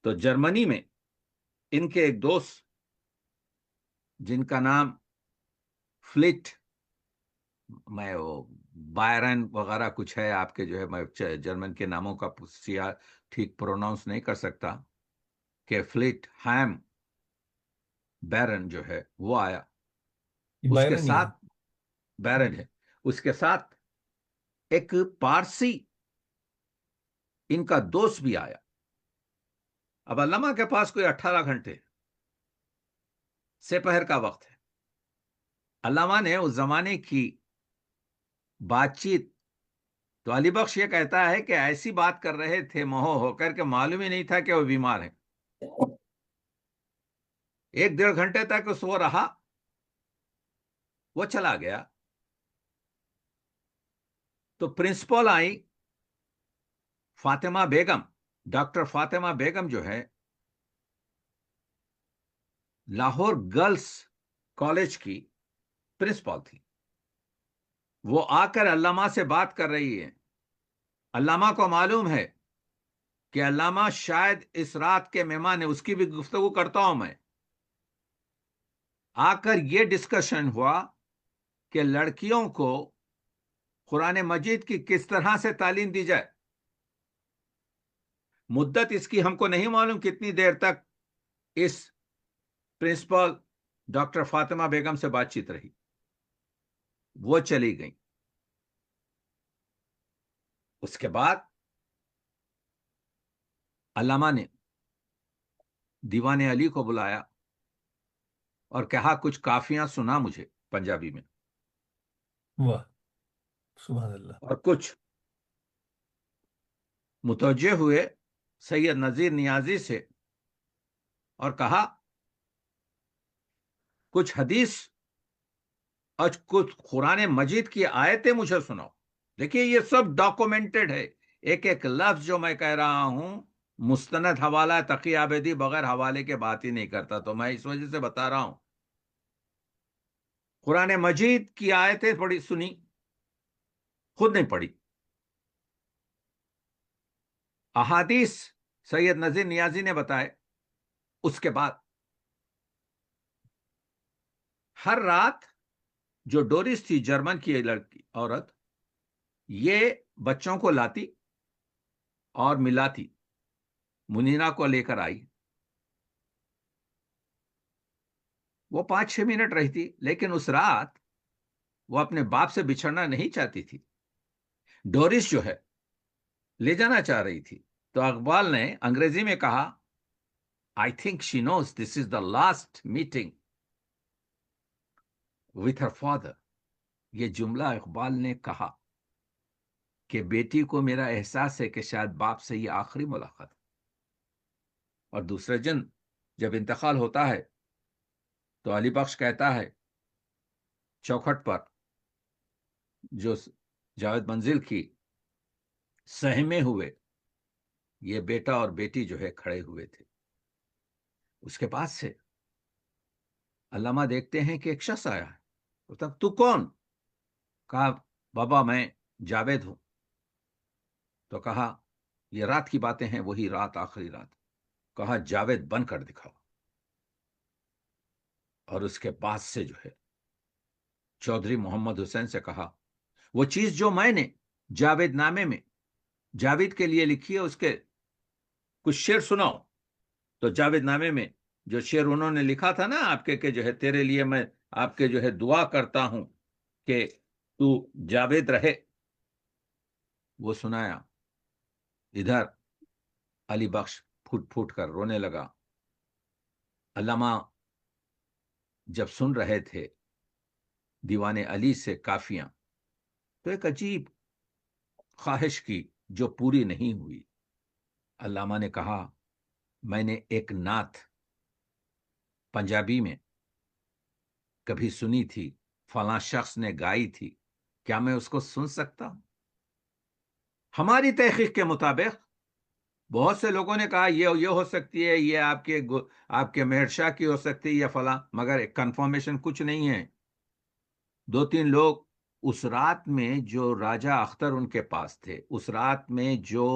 تو جرمنی میں ان کے ایک دوست جن کا نام فلٹ، میں وہ بائرن وغیرہ کچھ ہے آپ کے جو ہے، میں جرمن کے ناموں کا ٹھیک پروناؤنس نہیں کر سکتا، کہ فلٹ ہیم بیرن جو ہے وہ آیا، اس کے بائرن ہی ہے۔ ساتھ بیرن ہے، اس کے ساتھ ایک پارسی ان کا دوست بھی آیا۔ اب علامہ کے پاس کوئی 18 گھنٹے سے پہر کا وقت ہے، علامہ نے اس زمانے کی بات چیت، تو علی بخش یہ کہتا ہے کہ ایسی بات کر رہے تھے مہو ہو کر کے معلوم ہی نہیں تھا کہ وہ بیمار ہیں. 1 ڈیڑھ گھنٹے تک اس وہ رہا، وہ چلا گیا. تو پرنسپل آئی فاطمہ بیگم، ڈاکٹر فاطمہ بیگم جو ہے لاہور گرلز کالج کی پرنسپل تھی. وہ آ کر علامہ سے بات کر رہی ہے. علامہ کو معلوم ہے کہ علامہ شاید اس رات کے مہمان ہے، اس کی بھی گفتگو کرتا ہوں میں. آ کر یہ ڈسکشن ہوا کہ لڑکیوں کو قرآن مجید کی کس طرح سے تعلیم دی جائے. مدت اس کی ہم کو نہیں معلوم کتنی دیر تک اس پرنسپل ڈاکٹر فاطمہ بیگم سے بات چیت رہی. وہ چلی گئی. اس کے بعد علامہ نے دیوان علی کو بلایا اور کہا کچھ کافیاں سنا مجھے پنجابی میں، واہ، سبحان اللہ. اور کچھ متوجہ ہوئے سید نذیر نیازی سے اور کہا کچھ حدیث اور کچھ قرآن مجید کی آیتیں مجھے سناؤ. دیکھیے یہ سب ڈاکومنٹڈ ہے، ایک ایک لفظ جو میں کہہ رہا ہوں مستند حوالہ تقی عابدی بغیر حوالے کے بات ہی نہیں کرتا، تو میں اس وجہ سے بتا رہا ہوں. قرآن مجید کی آیتیں پڑھی سنی، خود نہیں پڑھی. احادیث سید نذیر نیازی نے بتائے. اس کے بعد ہر رات جو ڈورس تھی جرمن کی لڑکی عورت، یہ بچوں کو لاتی اور ملاتی. منیرا کو لے کر آئی، وہ 5-6 منٹ رہتی، لیکن اس رات وہ اپنے باپ سے بچھڑنا نہیں چاہتی تھی. ڈورس جو ہے لے جانا چاہ رہی تھی. تو اقبال نے انگریزی میں کہا I think she knows this is the last meeting with her father. یہ جملہ اقبال نے کہا کہ بیٹی کو میرا احساس ہے کہ شاید باپ سے یہ آخری ملاقات. اور دوسرے دن جب انتقال ہوتا ہے تو علی بخش کہتا ہے چوکھٹ پر جو جاوید منزل کی سہمے ہوئے یہ بیٹا اور بیٹی جو ہے کھڑے ہوئے تھے. اس کے بعد سے علامہ دیکھتے ہیں کہ ایک شخص آیا ہے. تو کون؟ کہا بابا میں جاوید ہوں. تو کہا یہ رات کی باتیں ہیں، وہی رات آخری رات. کہا جاوید بن کر دکھاؤ. اور اس کے بعد سے جو ہے چودھری محمد حسین سے کہا وہ چیز جو میں نے جاوید نامے میں جاوید کے لیے لکھی ہے اس کے کچھ شعر سناؤ. تو جاوید نامے میں جو شعر انہوں نے لکھا تھا نا آپ کے کہ جو ہے تیرے لیے میں آپ کے جو ہے دعا کرتا ہوں کہ تو جاوید رہے، وہ سنایا. ادھر علی بخش پھوٹ پھوٹ کر رونے لگا. علامہ جب سن رہے تھے دیوان علی سے کافیاں تو ایک عجیب خواہش کی جو پوری نہیں ہوئی. علامہ نے کہا میں نے ایک نعت پنجابی میں کبھی سنی تھی، فلاں شخص نے گائی تھی، کیا میں اس کو سن سکتا ہوں؟ ہماری تحقیق کے مطابق بہت سے لوگوں نے کہا یہ ہو سکتی ہے، یہ آپ کے مہر شاہ کی ہو سکتی ہے یا فلاں، مگر کنفرمیشن کچھ نہیں ہے. 2-3 لوگ اس رات میں جو راجہ اختر ان کے پاس تھے، اس رات میں جو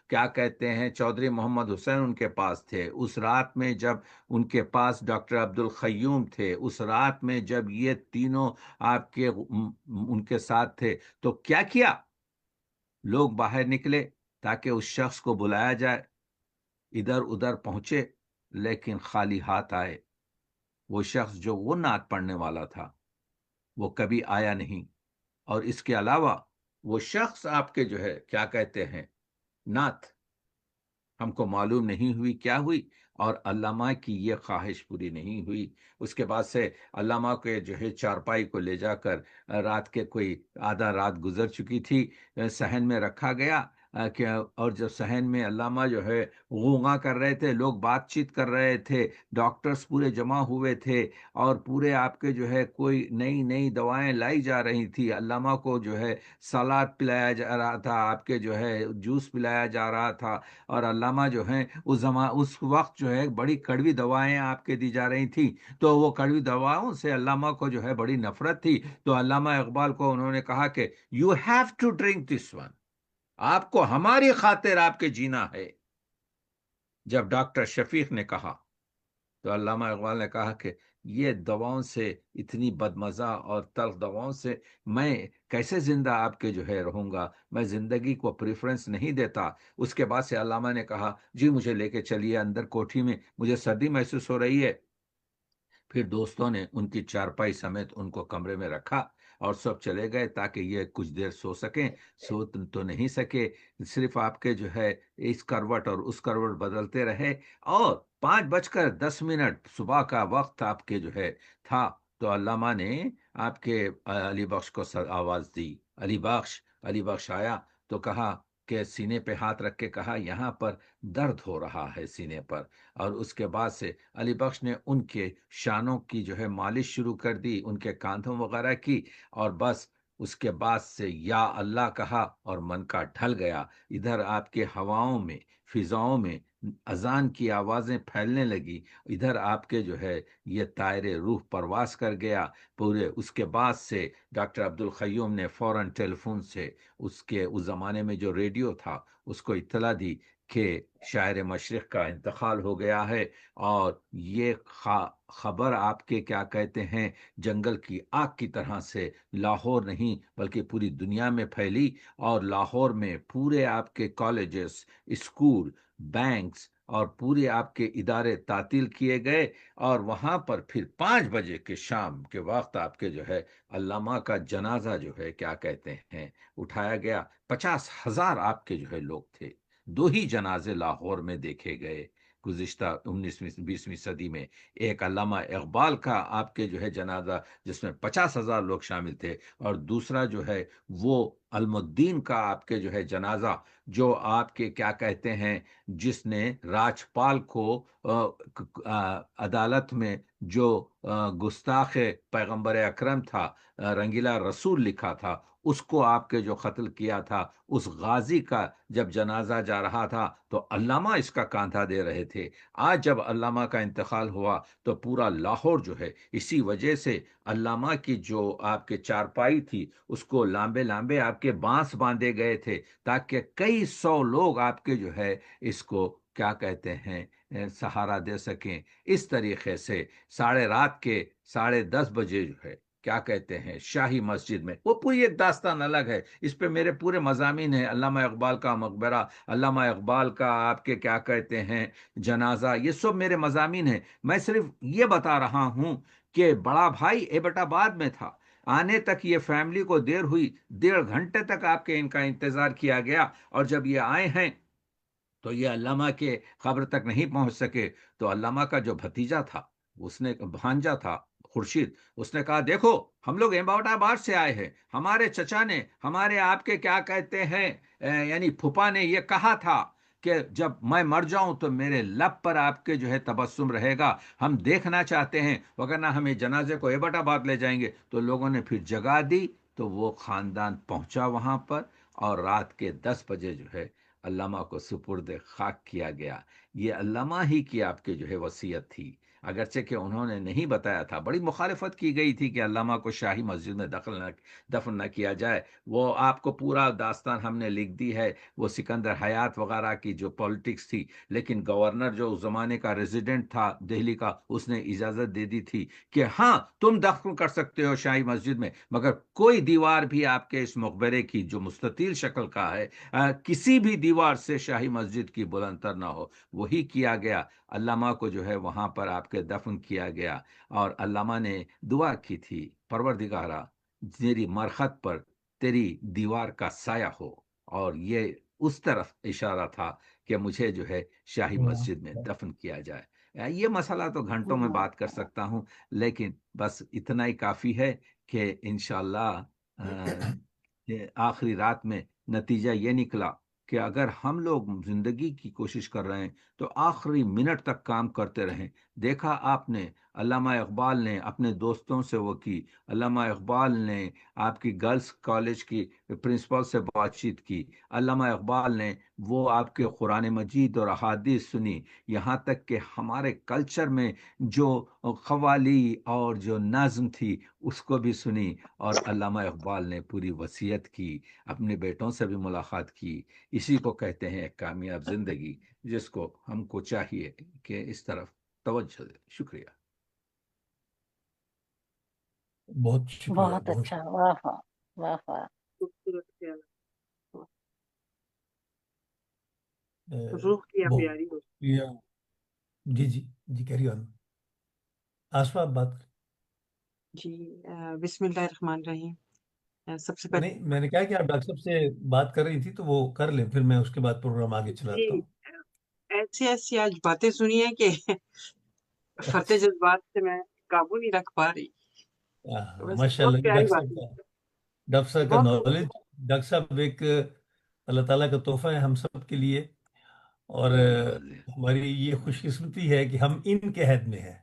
کیا کہتے ہیں چودھری محمد حسین ان کے پاس تھے، اس رات میں جب ان کے پاس ڈاکٹر عبد القیوم تھے، اس رات میں جب یہ تینوں آپ کے ان کے ساتھ تھے، تو کیا کیا؟ لوگ باہر نکلے تاکہ اس شخص کو بلایا جائے. ادھر ادھر پہنچے لیکن خالی ہاتھ آئے. وہ شخص جو وہ نعت پڑھنے والا تھا وہ کبھی آیا نہیں. اور اس کے علاوہ وہ شخص آپ کے جو ہے کیا کہتے ہیں نعت ہم کو معلوم نہیں ہوئی کیا ہوئی. اور علامہ کی یہ خواہش پوری نہیں ہوئی۔ اس کے بعد سے علامہ کے جو ہے چارپائی کو لے جا کر رات کے کوئی آدھا رات گزر چکی تھی، صحن میں رکھا گیا کہ اور جب صحن میں علامہ جو ہے غوغا کر رہے تھے، لوگ بات چیت کر رہے تھے، ڈاکٹرز پورے جمع ہوئے تھے، اور پورے آپ کے جو ہے کوئی نئی نئی دوائیں لائی جا رہی تھی، علامہ کو جو ہے سلاد پلایا جا رہا تھا، آپ کے جو ہے جوس پلایا جا رہا تھا، اور علامہ جو ہے اس وقت جو ہے بڑی کڑوی دوائیں آپ کے دی جا رہی تھیں، تو وہ کڑوی دواؤں سے علامہ کو جو ہے بڑی نفرت تھی، تو علامہ اقبال کو انہوں نے کہا کہ you have to drink this one, آپ کو ہماری خاطر آپ کے جینا ہے۔ جب ڈاکٹر شفیق نے کہا تو علامہ اقبال نے کہا کہ یہ دواؤں سے، اتنی بدمزہ اور تلخ دواؤں سے میں کیسے زندہ آپ کے جو ہے رہوں گا، میں زندگی کو پریفرنس نہیں دیتا۔ اس کے بعد سے علامہ نے کہا جی مجھے لے کے چلیے اندر کوٹھی میں، مجھے سردی محسوس ہو رہی ہے۔ پھر دوستوں نے ان کی چارپائی سمیت ان کو کمرے میں رکھا اور سب چلے گئے تاکہ یہ کچھ دیر سو سکیں۔ سو تو نہیں سکے، صرف آپ کے جو ہے اس کروٹ اور اس کروٹ بدلتے رہے، اور 5:10 صبح کا وقت آپ کے جو ہے تھا، تو علامہ نے آپ کے علی بخش کو آواز دی، علی بخش آیا تو کہا کہ سینے پہ ہاتھ رکھ کے کہا یہاں پر درد ہو رہا ہے سینے پر، اور اس کے بعد سے علی بخش نے ان کے شانوں کی جو ہے مالش شروع کر دی، ان کے کاندھوں وغیرہ کی، اور بس اس کے بعد سے یا اللہ کہا اور من کا ڈھل گیا۔ ادھر آپ کے ہواؤں میں، فضاؤں میں اذان کی آوازیں پھیلنے لگی، ادھر آپ کے جو ہے یہ طائر روح پرواز کر گیا پورے۔ اس کے بعد سے ڈاکٹر عبدالقیوم نے فوراً ٹیلی فون سے اس زمانے میں جو ریڈیو تھا اس کو اطلاع دی کہ شاعر مشرق کا انتقال ہو گیا ہے، اور یہ خبر آپ کے کیا کہتے ہیں جنگل کی آگ کی طرح سے لاہور نہیں بلکہ پوری دنیا میں پھیلی، اور لاہور میں پورے آپ کے کالجز، اسکول، بینکس اور پورے آپ کے ادارے تعطیل کیے گئے، اور وہاں پر پھر 5 بجے کے شام کے وقت آپ کے جو ہے علامہ کا جنازہ جو ہے کیا کہتے ہیں اٹھایا گیا۔ 50,000 آپ کے جو ہے لوگ تھے، 2 ہی جنازے لاہور میں دیکھے گئے گزشتہ 19ویں 20ویں صدی میں، ایک علامہ اقبال کا آپ کے جو ہے جنازہ جس میں 50,000 لوگ شامل تھے، اور دوسرا جو ہے وہ علم الدین کا آپ کے جو ہے جنازہ، جو آپ کے کیا کہتے ہیں جس نے راجپال کو عدالت میں جو گستاخ پیغمبر اکرم تھا، رنگیلا رسول لکھا تھا، اس کو آپ کے جو قتل کیا تھا، اس غازی کا جب جنازہ جا رہا تھا تو علامہ اس کا کاندھا دے رہے تھے۔ آج جب علامہ کا انتقال ہوا تو پورا لاہور جو ہے اسی وجہ سے علامہ کی جو آپ کے چارپائی تھی اس کو لامبے لامبے آپ کے بانس باندھے گئے تھے، تاکہ کئی سو لوگ آپ کے جو ہے اس کو کیا کہتے ہیں سہارا دے سکیں۔ اس طریقے سے رات کے 10:30 جو ہے کیا کہتے ہیں شاہی مسجد میں، وہ پوری ایک داستان الگ ہے، اس پہ میرے پورے مضامین ہیں، علامہ اقبال کا مقبرہ، علامہ اقبال کا آپ کے کیا کہتے ہیں جنازہ، یہ سب میرے مضامین ہیں۔ میں صرف یہ بتا رہا ہوں کہ بڑا بھائی ایبٹ آباد میں تھا، آنے تک یہ فیملی کو دیر ہوئی، 1.5 گھنٹے تک آپ کے ان کا انتظار کیا گیا، اور جب یہ آئے ہیں تو یہ علامہ کے قبر تک نہیں پہنچ سکے، تو علامہ کا جو بھتیجا تھا، اس نے بھانجا تھا خورشید، اس نے کہا دیکھو ہم لوگ ایبٹ آباد سے آئے ہیں، ہمارے چچا نے، ہمارے آپ کے کیا کہتے ہیں یعنی پھپھا نے یہ کہا تھا کہ جب میں مر جاؤں تو میرے لب پر آپ کے جو ہے تبسم رہے گا، ہم دیکھنا چاہتے ہیں، وگرنہ ہمیں جنازے کو ایبٹ آباد لے جائیں گے۔ تو لوگوں نے پھر جگہ دی، تو وہ خاندان پہنچا وہاں پر، اور رات کے 10 بجے جو ہے علامہ کو سپرد خاک کیا گیا۔ یہ علامہ ہی کی آپ کے جو ہے وصیت تھی، اگرچہ کہ انہوں نے نہیں بتایا تھا، بڑی مخالفت کی گئی تھی کہ علامہ کو شاہی مسجد میں دفن نہ کیا جائے۔ وہ آپ کو پورا داستان ہم نے لکھ دی ہے، وہ سکندر حیات وغیرہ کی جو پالیٹکس تھی، لیکن گورنر جو اس زمانے کا ریزیڈنٹ تھا دہلی کا، اس نے اجازت دے دی تھی کہ ہاں تم دفن کر سکتے ہو شاہی مسجد میں، مگر کوئی دیوار بھی آپ کے اس مقبرے کی جو مستطیل شکل کا ہے کسی بھی دیوار سے شاہی مسجد کی بلند تر نہ ہو۔ وہی کیا گیا، علامہ کو جو ہے وہاں پر آپ کے دفن کیا گیا، اور علامہ نے دعا کی تھی پروردگارا میری مرخت پر تیری دیوار کا سایہ ہو، اور یہ اس طرف اشارہ تھا کہ مجھے جو ہے شاہی مسجد میں دفن کیا جائے۔ یہ مسئلہ تو گھنٹوں میں بات کر سکتا ہوں، لیکن بس اتنا ہی کافی ہے کہ انشاءاللہ یہ آخری رات میں نتیجہ یہ نکلا کہ اگر ہم لوگ زندگی کی کوشش کر رہے ہیں تو آخری منٹ تک کام کرتے رہیں۔ دیکھا آپ نے علامہ اقبال نے اپنے دوستوں سے وہ کی، علامہ اقبال نے آپ کی گرلز کالج کی پرنسپل سے بات چیت کی، علامہ اقبال نے وہ آپ کے قرآن مجید اور احادیث سنی، یہاں تک کہ ہمارے کلچر میں جو قوالی اور جو نظم تھی اس کو بھی سنی، اور علامہ اقبال نے پوری وصیت کی، اپنے بیٹوں سے بھی ملاقات کی۔ اسی کو کہتے ہیں ایک کامیاب زندگی، جس کو ہم کو چاہیے کہ اس طرف توجہ دے۔ شکریہ۔ بہت شکریہ، بہت بہت اچھا، واہ واہ واہ واہ، خوبصورت خیال، شکریہ، روح کیا بہت پیاری ہو۔ شکریہ۔ جی جی جی، کیری آن آسفا، آپ بات جی بسم اللہ الرحمن الرحیم۔ سب سے پہلے نہیں، میں نے کہا کہ آپ ڈاکٹر صاحب سے بات کر رہی تھی تو وہ کر لیں، پھر میں اس کے بعد پروگرام آگے چلاتا جی ہوں۔ ایسی ایسی آج باتیں سنی ہیں کہ فرتے جذبات سے میں قابو نہیں رکھ پا رہی۔ ویسے ماشاء اللہ، بہت یہ پیاری باتیں، ڈاکٹر صاحب کا بہت نالج، خوبصورت۔ ڈاکٹر صاحب ایک اللہ تعالیٰ کا تحفہ ہے ہم سب کے لیے، اور جزاک اللہ خیر۔ ہماری یہ خوش قسمتی ہے کہ ہم ان کے حد میں ہیں۔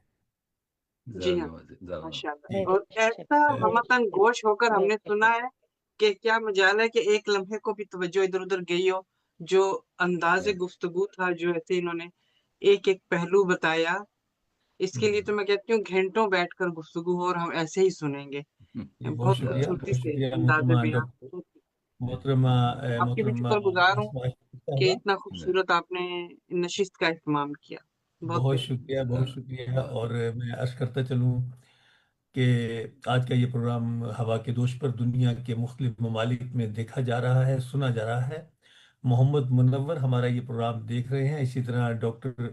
جی جزاک ہاں، اللہ خیر، جزاک اللہ ماشاء اللہ۔ جی، اور بے شک ایسا اہ، بے ہمتن شک گوش ہو کر ہم بے نے شک، سنا ہے کہ کیا مجال ہے کہ ایک لمحے کو بھی توجہ ادھر ادھر گئی ہو۔ جو انداز خیر۔ گفتگو تھا، جو ایسے انہوں نے ایک ایک پہلو بتایا، اس کے لیے تو میں کہتی ہوں گھنٹوں بیٹھ کر گفتگو ہو اور ہم ایسے ہی سنیں گے۔ جی، بہت بہت شکریہ، جزاک خوبصورتی بہت اللہ سے شکریہ انداز محترمہ بیان، ڈاکٹر، محترمہ آپ کی بھی محترمہ شکر گزار ہوں آسما کہ صاحبہ، اتنا خیر۔ خوبصورت آپ نے نشست کا اہتمام کیا۔ بہت بہت پیاری۔ شکریہ، بہت جزاک شکریہ۔ اللہ اور خیر۔ میں عرض کرتا چلوں کہ آج کا یہ پروگرام ہوا کے دوش پر دنیا کے مختلف ممالک میں دیکھا جا رہا ہے، سنا جا رہا ہے۔ محمد منور ہمارا یہ پروگرام دیکھ رہے ہیں، اسی طرح ڈاکٹر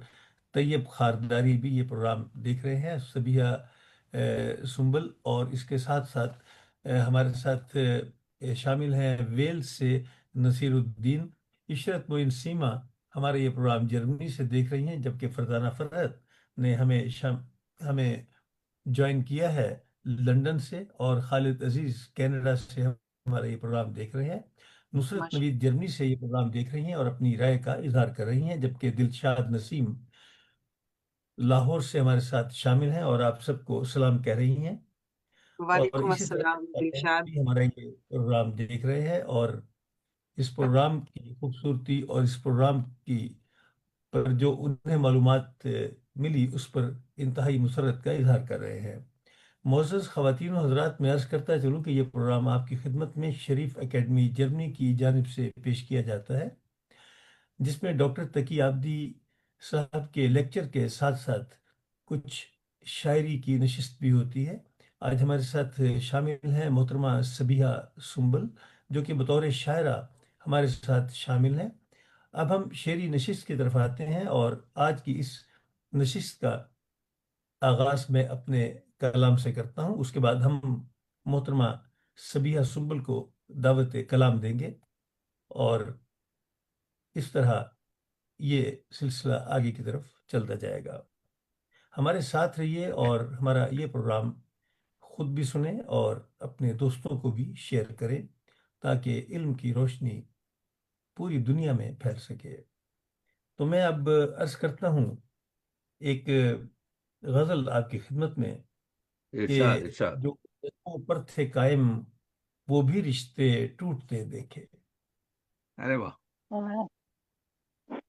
طیب خارداری بھی یہ پروگرام دیکھ رہے ہیں، سبیہ سنبل، اور اس کے ساتھ ساتھ ہمارے ساتھ شامل ہیں ویل سے نصیر الدین، عشرت معین سیما ہمارے یہ پروگرام جرمنی سے دیکھ رہی ہیں، جبکہ فرزانہ فرحت نے ہمیں جوائن کیا ہے لندن سے، اور خالد عزیز کینیڈا سے ہمارا یہ پروگرام دیکھ رہے ہیں، نصرت ماشاء نوید جرمنی سے یہ پروگرام دیکھ رہی ہیں اور اپنی رائے کا اظہار کر رہی ہیں، جبکہ دلشاد نسیم لاہور سے ہمارے ساتھ شامل ہیں اور آپ سب کو سلام کہہ رہی ہیں، اللہ، اور وعلیکم اسی السلام طرح دلشاد۔ بھی ہمارا یہ پروگرام دیکھ رہے ہیں، اور اس پروگرام کی خوبصورتی اور اس پروگرام کی پر جو انہیں معلومات ملی اس پر انتہائی مسرت کا اظہار کر رہے ہیں۔ معزز خواتین و حضرات، میں عرض کرتا چلوں کہ یہ پروگرام آپ کی خدمت میں شریف اکیڈمی جرمنی کی جانب سے پیش کیا جاتا ہے، جس میں ڈاکٹر تقی آبدی صاحب کے لیکچر کے ساتھ ساتھ کچھ شاعری کی نشست بھی ہوتی ہے۔ آج ہمارے ساتھ شامل ہیں محترمہ سبیہ سنبل، جو کہ بطور شاعرہ ہمارے ساتھ شامل ہیں۔ اب ہم شعری نشست کی طرف آتے ہیں، اور آج کی اس نشست کا آغاز میں اپنے کلام سے کرتا ہوں، اس کے بعد ہم محترمہ سبیہ سنبل کو دعوت کلام دیں گے، اور اس طرح یہ سلسلہ آگے کی طرف چلتا جائے گا۔ ہمارے ساتھ رہیے اور ہمارا یہ پروگرام خود بھی سنیں اور اپنے دوستوں کو بھی شیئر کریں، تاکہ علم کی روشنی پوری دنیا میں پھیل سکے۔ تو میں اب عرض کرتا ہوں ایک غزل آپ کی خدمت میں، کہ ارشاد ارشاد۔ جو پر تھے قائم وہ بھی رشتے ٹوٹتے دیکھے، ارے واہ۔ واہ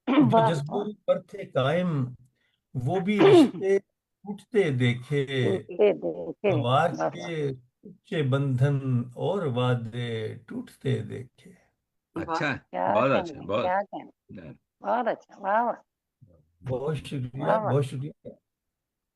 جو واہ جذبوں واہ، پر تھے قائم وہ بھی رشتے ٹوٹتے دیکھے، ٹوٹتے دیکھے، وفا بس کے سچے بندھن اور وعدے ٹوٹتے دیکھے۔ واہ، اچھا ہے، کیا بہت اچھا ہے، کہیں، بہت۔ کیا کہیں، بہت اچھا، واہ واہ بہت شکریہ، واہ واہ، بہت شکریہ۔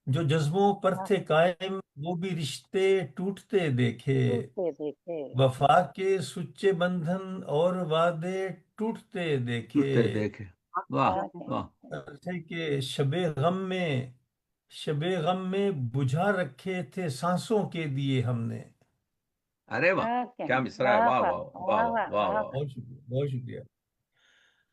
جو جذبوں پر واہ، تھے قائم وہ بھی رشتے ٹوٹتے دیکھے، ٹوٹتے دیکھے، وفا کے سچے بندھن اور وعدے ٹوٹتے دیکھے، ٹوٹتے دیکھے۔ واہ کیا کہیں، واہ۔ جیسے کہ شب غم میں بجھا رکھے تھے سانسوں کے دیے ہم نے۔ ارے واہ، کیا کیا کہیں، مصرا ہے، واہ واہ واہ واہ واہ واہ واہ واہ واہ واہ، واہ۔ بہت شکریہ، بہت شکریہ۔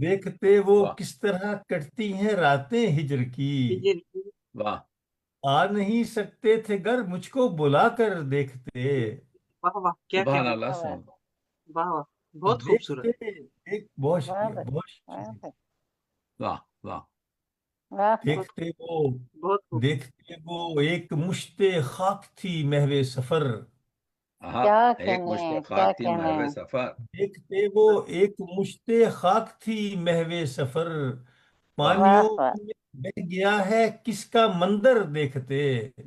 دیکھتے وہ واہ کس طرح کٹتی ہیں راتیں ہجر کی، ہجر کی، واہ آ نہیں سکتے تھے گر مجھ کو بلا کر دیکھتے، واہ واہ، کیا سبحان کہنا، اللہ سبحان واہ واہ، بہت خوبصورت. دیکھتے ایک بہت شکریہ بہت بہت اچھا، شکریہ واہ واہ واہ بہت دیکھتے وہ بہت خوب. دیکھتے وہ ایک مشت خاک تھی محو سفر، ہاں کیا ایک کہنے مشت کیا خاک تھی کہنے محو سفر. دیکھتے وہ ایک مشت خاک تھی محو سفر، واہ پانیوں واہ واہ میں بہ گیا ہے کس کا منظر دیکھتے،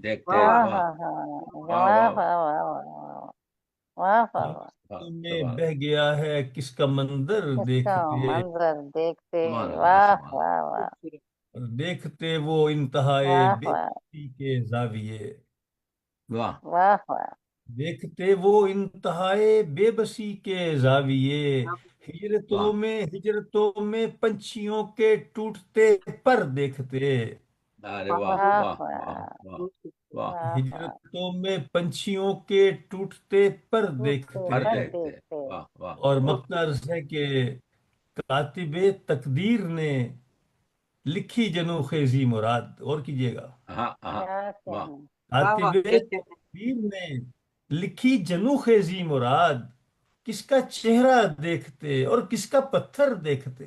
دیکھتے واہ واہ، واہ واہ واہ واہ واہ واہ واہ واہ واہ واہ واہ، واہ پانیوں میں سبحان بہ گیا ہے کس کا منظر اس کا دیکھتے، منظر دیکھتے، سبحان اللہ واہ سبحان واہ واہ خوبصورت. اور دیکھتے وہ انتہائے واہ بے واہ بسی کے زاویے، واہ واہ واہ، دیکھتے وہ انتہائے بے بسی کے زاویے، واہ ہجرتوں میں پنچھیوں کے ٹوٹتے پر دیکھتے، ارے واہ واہ واہ، بہت واہ واہ واہ واہ واہ بہت خوبصورت. واہ واہ واہ، ہجرتوں میں پنچھیوں کے ٹوٹتے پر ٹوٹتے دیکھتے، ہر پر دیکھتے دیکھتے، واہ واہ اور بہت مقترض ہے کہ کاتب تقدیر نے لکھی جنو خیزی مراد، اور کیجیے گا، ہاں ہاں کیا واہ کہنے، واہ کاتب واہ، کیا کہنا. تقدیر نے لکھی جنو خیزی مراد، کس کا چہرہ دیکھتے اور کس کا پتھر دیکھتے،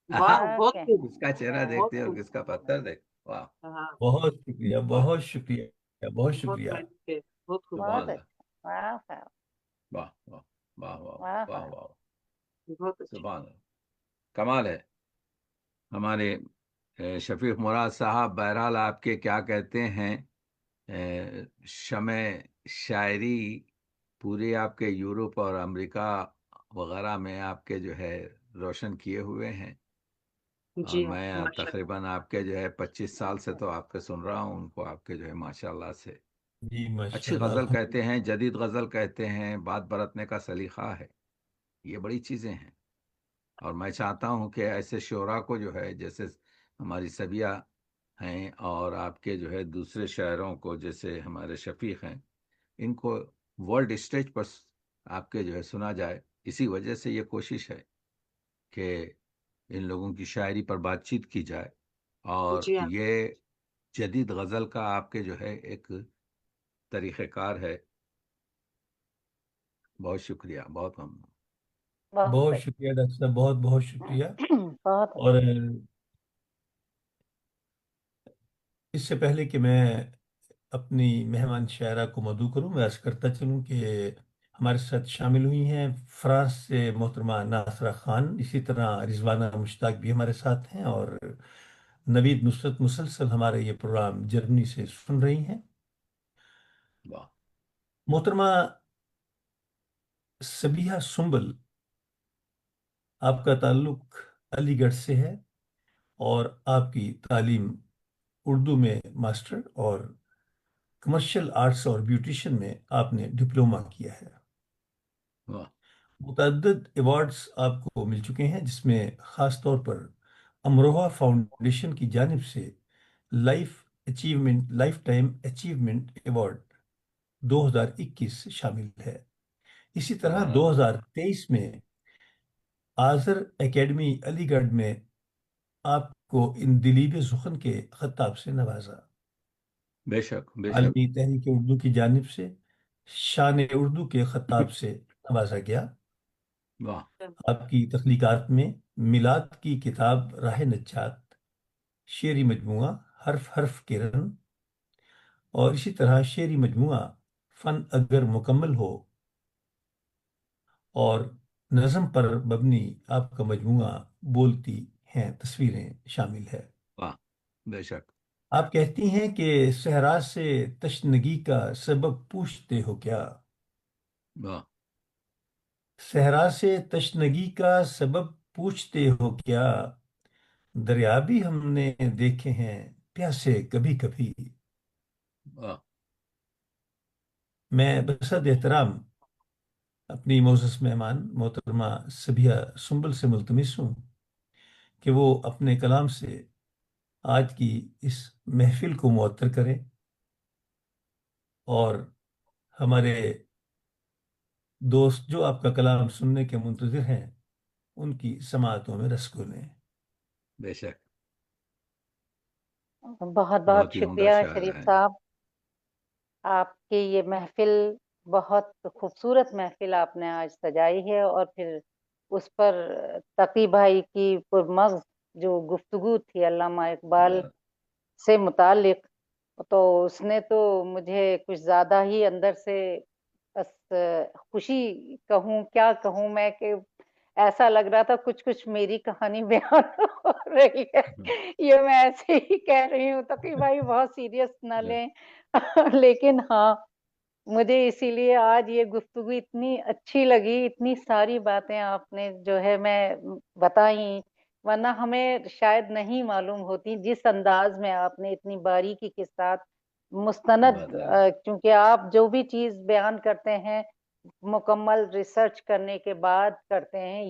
ہاں واہ، کیا بہت خوب، کہنے، کس کا چہرہ کیا بہت دیکھتے اور خوب. کس کا پتھر دیکھتے. واہ ہاں، بہت شکریہ واہ بہت شکریہ بہت بہت شکریہ محنت ہے، بہت خوب، سبحان بہت اللہ اچھا، واہ واہ واہ واہ واہ واہ واہ واہ واہ، واہ بہت اچھا. سبحان اللہ کمال ہے. ہمارے شفیق مراد صاحب بہرحال آپ کے کیا کہتے ہیں شمع شاعری پورے آپ کے یورپ اور امریکہ وغیرہ میں آپ کے جو ہے روشن کیے ہوئے ہیں، اور جی ہاں، میں ماشاء اللہ. تقریباً آپ کے جو ہے 25 سال سے تو آپ کے سن رہا ہوں ان کو، آپ کے جو ہے ماشاء اللہ سے جی ماشاء اچھی اللہ غزل الحمد کہتے ہیں، جدید غزل کہتے ہیں، بات برتنے کا سلیقہ ہے، یہ بڑی چیزیں ہیں. اور میں چاہتا ہوں کہ ایسے شعراء کو جو ہے جیسے ہماری سبیہ ہیں اور آپ کے جو ہے دوسرے شاعروں کو جیسے ہمارے شفیق ہیں، ان کو ورلڈ اسٹیج پر آپ کے جو ہے سنا جائے. اسی وجہ سے یہ کوشش ہے کہ ان لوگوں کی شاعری پر بات چیت کی جائے، اور جی ہاں، یہ جدید غزل کا آپ کے جو ہے ایک طریقہ کار ہے. بہت شکریہ، بہت ممنون. بہت بہت شکریہ ڈاکٹر صاحب بہت بہت شکریہ. اچھا، بہت اور اچھا، اس سے پہلے کہ میں اپنی مہمان شاعرہ کو مدعو کروں، میں عرض کرتا چلوں کہ ہمارے ساتھ شامل ہوئی ہیں فرانس سے محترمہ ناصرہ خان، اسی طرح رضوانہ مشتاق بھی ہمارے ساتھ ہیں، اور نوید نصرت مسلسل ہمارے یہ پروگرام جرمنی سے سن رہی ہیں. واہ محترمہ سبیہ سنبل، آپ کا تعلق علی گڑھ سے ہے، اور آپ کی تعلیم اردو میں ماسٹر اور کمرشل آرٹس اور بیوٹیشن میں آپ نے ڈپلومہ کیا ہے. واہ متعدد ایوارڈز آپ کو مل چکے ہیں، جس میں خاص طور پر امروہا فاؤنڈیشن کی جانب سے لائف ٹائم اچیومنٹ ایوارڈ 2021 شامل ہے. اسی طرح سبحان اللہ 2023 میں آذر اکیڈمی علی گڑھ میں آپ کو ان دلیب سخن کے خطاب سے نوازا. بے شک بے شک. عالمی تحریک اردو کی جانب سے شان اردو کے خطاب سے نوازا گیا. واہ آپ کی تخلیقات میں میلاد کی کتاب راہ نجات، شعری مجموعہ حرف حرف کرن، اور اسی طرح شعری مجموعہ فن اگر مکمل ہو، اور نظم پر مبنی آپ کا مجموعہ بولتی ہیں تصویریں شامل ہے. واہ بے شک. آپ کہتی ہیں کہ صحرا سے تشنگی کا سبب پوچھتے ہو کیا، واہ صحرا سے تشنگی کا سبب پوچھتے ہو کیا، دریا بھی ہم نے دیکھے ہیں پیاسے کبھی کبھی. واہ میں بصد احترام اپنی معزز مہمان محترمہ سبیہ سنبل سے ملتمس ہوں کہ وہ اپنے کلام سے آج کی اس محفل کو معطر کریں، اور ہمارے دوست جو آپ کا کلام سننے کے منتظر ہیں ان کی سماعتوں میں رس کو لیں۔ بے شک، بہت بہت بہت ہی عمدہ شکریہ شاعر شریف ہیں۔ صاحب، آپ کی یہ محفل بہت خوبصورت محفل آپ نے آج سجائی ہے، اور پھر اس پر تقی بھائی کی پرمغز جو گفتگو تھی علامہ اقبال سے متعلق، تو اس نے تو مجھے کچھ زیادہ ہی اندر سے بس خوشی کہوں کیا کہوں میں، کہ ایسا لگ رہا تھا کچھ کچھ میری کہانی بیان ہو رہی ہے۔ یہ میں ایسے ہی کہہ رہی ہوں، تقی بھائی بہت سیریس نہ لیں، لیکن ہاں مجھے اسی لیے آج یہ گفتگو اتنی اچھی لگی، اتنی ساری باتیں آپ نے جو ہے میں بتائیں، ورنہ ہمیں شاید نہیں معلوم ہوتی جس انداز میں آپ نے اتنی باریکی کے ساتھ مستند، کیونکہ آپ جو بھی چیز بیان کرتے ہیں مکمل ریسرچ کرنے کے بعد کرتے ہیں،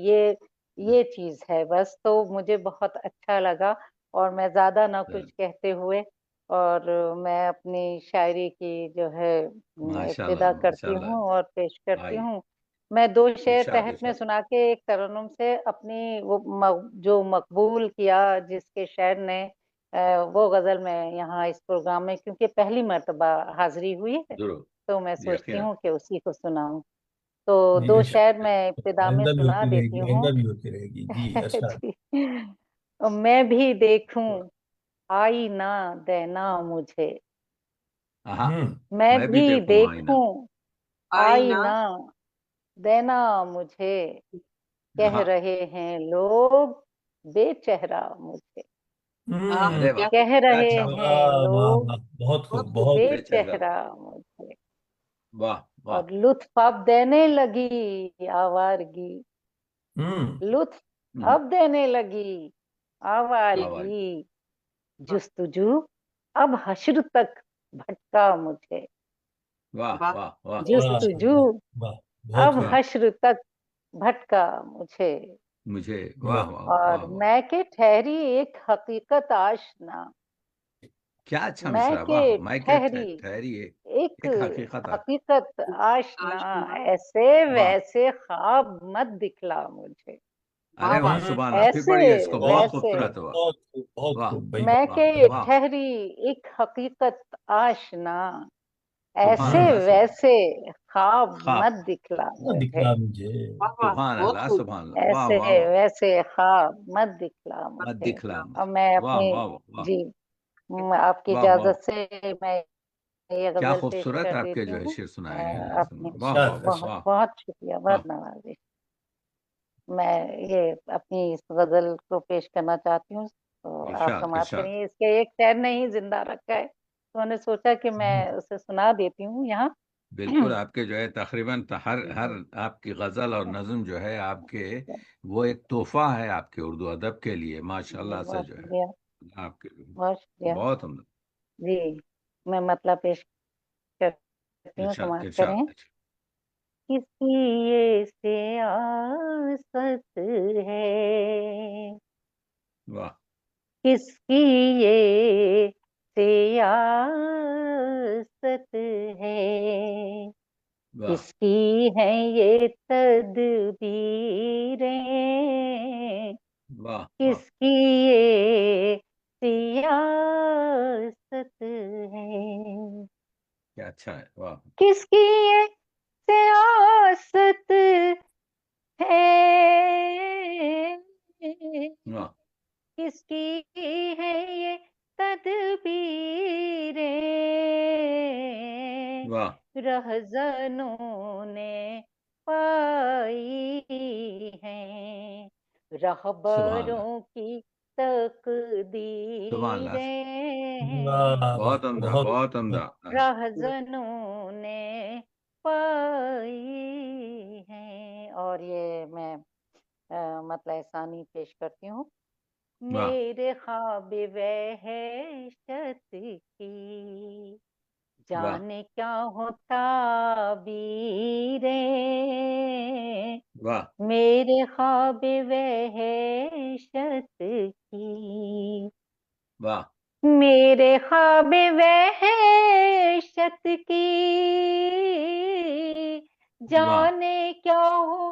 یہ چیز ہے بس، تو مجھے بہت اچھا لگا، اور میں زیادہ نہ کچھ کہتے ہوئے اور میں اپنی شاعری کی جو ہے ماشاء ابتدا اللہ، ماشاء کرتی اللہ، ہوں اور پیش کرتی آئی ہوں۔ میں 2 شعر ارشاد تحت میں ارشاد۔ سنا کے ایک ترنم سے اپنی وہ جو مقبول کیا جس کے شاعر نے وہ غزل میں یہاں اس پروگرام میں کیونکہ پہلی مرتبہ حاضری ہوئی ہے، ضرور، تو میں سوچتی یقیناً، ہوں کہ اسی کو سناؤں، تو جی 2 ارشاد، شعر میں ابتدا میں آئندہ بھی سنا ہوتی رہے دیتی گی، ہوں۔ آئندہ بھی ہوتی رہے گی، جی ارشاد۔ جی، میں بھی دیکھوں آئی نہ دینا مجھے، ہاں، میں میں بھی بھی دیکھوں آئینہ، دیکھوں آئی آئینہ نہ دینا مجھے، کہہ ہاں، رہے ہیں لوگ بے چہرہ مجھے، ارے واہ، کیا کہہ کیا رہے اچھا ہیں بات، واہ واہ لوگ واہ، بہت خوب، بہت خوب، بہت بے بے چہرہ، چہرہ مجھے، واہ واہ، اور لطف اب دینے لگی آوارگی، ہوں لطف ہم، اب دینے لگی آواز، آوارگی، جستجو اب حشر تک بھٹکا مجھے، واہ واہ، واہ واہ، واہ جستجو واہ واہ، بہت اب خوب، واہ، حشر تک بھٹکا مجھے، مجھے واہ واہ، واہ اور واہ واہ، میں کہ ٹھہری ایک حقیقت آشنا، کیا اچھا میں مصرع، کہ واہ، میں کیا ٹھہری ٹھہریے ایک ایک حقیقت حقیقت آشنا، آشنا، ایسے واہ، ویسے خواب مت دکھلا مجھے، ارے واہ واہ، واہ، ہوں، سبحان اللہ، پھر ایسے پڑھیے اس کو، بہت بہت ویسے، خوبصورت ہوا، بہت خوب، بہت واہ خوب بھائی، میں واہ کہ واہ، ٹھہری ایک حقیقت آشنا، سبحان ایسے ہوں، اللہ، سبحان ویسے خواب خواب، مت دکھلا نہ مجھے، دکھلا مجھے، واہ واہ، سبحان بہت اللہ، خوب، سبحان اللہ، واہ ایسے واہ واہ، ویسے خواب مت دکھلا مت مجھے، دکھلا اور مجھے، میں واہ اپنی، واہ واہ، جی آپ کی واہ واہ، اجازت سے میں یہ کیا غزل پیش خوبصورت کر آپ کے دیتی جو ہے ہوں، شعر سنائے ہیں، اپنی، واہ ارشاد واہ بہت ارشاد، واہ بہت شکریہ، واہ، بہت نوازش، میں یہ اپنی اس غزل کو پیش کرنا چاہتی ہوں، تو آپ ارشاد سماعت ارشاد، کریے، اس کے ایک شعر نے ہی زندہ رکھا ہے، تو میں نے سوچا کہ میں اسے سنا دیتی ہوں یہاں۔ بالکل، آپ کے جو ہے تقریباً ہر آپ کی غزل اور نظم جو ہے آپ کے، وہ ایک تحفہ ہے آپ کے اردو ادب کے لیے، ماشاء اللہ سے بہت جو ہے شکریہ، آپ کے بہت شکریہ، بہت عمدہ، جی میں مطلب پیش کرتی ہوں، ارشاد سماعت ارشاد کریں۔ ارشاد، کس کی یہ سیاست ہے، واہ کس کی یہ سیاست ہے، واہ کس کی ہیں یہ تدبیریں، واہ واہ، کس کی یہ سیاست ہے، کیا اچھا ہے، واہ کس کی یہ سیاست ہے، واہ کس کی ہے یہ تدبیریں، واہ، رہزنوں نے پائی ہیں، سبحان اللہ، رہبروں کی سبحان اللہ، تقدیریں، واہ، بہت عمدہ، بہت بہت عمدہ، رہزنوں نے پائی ہیں، اور یہ میں مطلع ثانی پیش کرتی ہوں۔ واہ میرے خواب وحشت کی واہ جانے کیا ہو تعبیریں، واہ میرے خواب وحشت کی، واہ، میرے خواب وحشت کی واہ جانے کیا ہو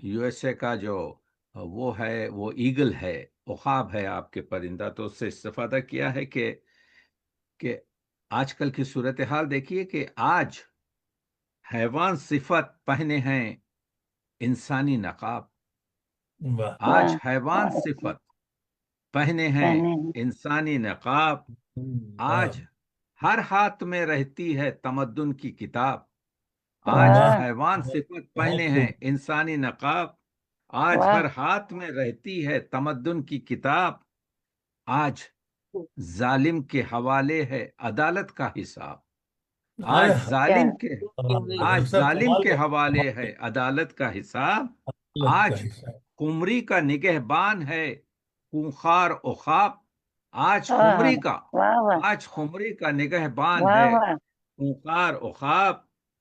USA کا جو وہ ہے وہ ایگل ہے، عقاب ہے آپ کے پرندہ، تو اس سے استفادہ کیا ہے کہ آج کل کی صورتحال دیکھیے کہ آج حیوان صفت پہنے ہیں انسانی نقاب، واہ آج واہ حیوان واہ، صفت پہنے ہیں پہنے ہیں۔ انسانی نقاب، آج ہر ہاتھ میں رہتی ہے تمدن کی کتاب، آج واہ حیوان صفت پہنے ہیں خوب انسانی نقاب، آج واہ ہر ہاتھ میں رہتی ہے تمدن کی کتاب، آج ظالم کے حوالے ہے عدالت کا حساب، آج کیا ظالم کے آج ڈاکٹر صاحب ظالم کمال کے کا حوالے ہے عدالت کا حساب، غلط کا آج حصہ قمری کا نگہبان ہے خونخوار عقاب، آج واہ قمری کا واہ واہ آج قمری کا نگہبان واہ ہے واہ خونخوار عقاب،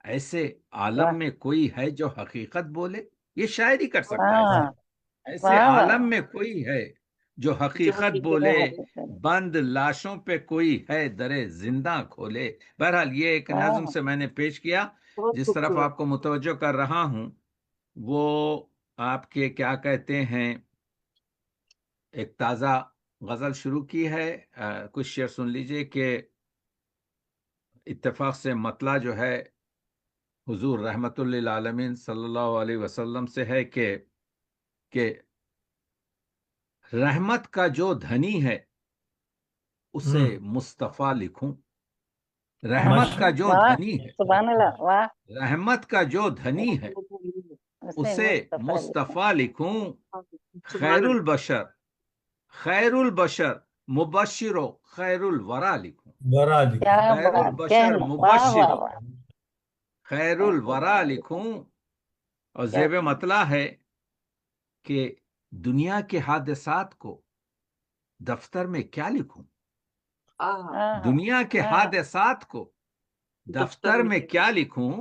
ایسے واہ عالم میں کوئی ہے جو حقیقت بولے، یہ شاعری کر سکتا ہے واہ صاحب، ایسے واہ واہ عالم میں کوئی ہے جو جو حقیقت حقیقت جو بولے، حقیقت بند لاشوں پہ کوئی ہے درے زندہ کھولے۔ بہرحال یہ ایک نظم واہ سے میں نے پیش کیا، بہت جس طرف خوبصورت۔ آپ کو متوجہ کر رہا ہوں وہ آپ کے کیا کہتے ہیں، ایک تازہ غزل شروع کی ہے، کچھ شعر سن لیجئے کہ اتفاق سے مطلع جو ہے حضور رحمت للعالمین صلی اللہ علیہ وسلم سے ہے کہ رحمت کا جو دھنی ہے اسے مصطفیٰ لکھوں، رحمت کا جو واہ دھنی ہے، سبحان اللہ واہ رحمت کا جو دھنی ہے اسے اسے مصطفیٰ لکھوں مصطفیٰ لکھوں، سبحان خیر اللہ۔ البشر خیر البشر مبشر و خیر الورا لکھوں، ورا کیا لکھوں خیر بات البشر کہنا، واہ مبشر واہ و واہ خیر الورا لکھوں، اور کیا زیب کہنا، مطلع ہے کہ دنیا کے حادثات کو دفتر میں کیا لکھوں، آہ، دنیا کے حادثات کو دفتر میں کیا؟ کیا لکھوں،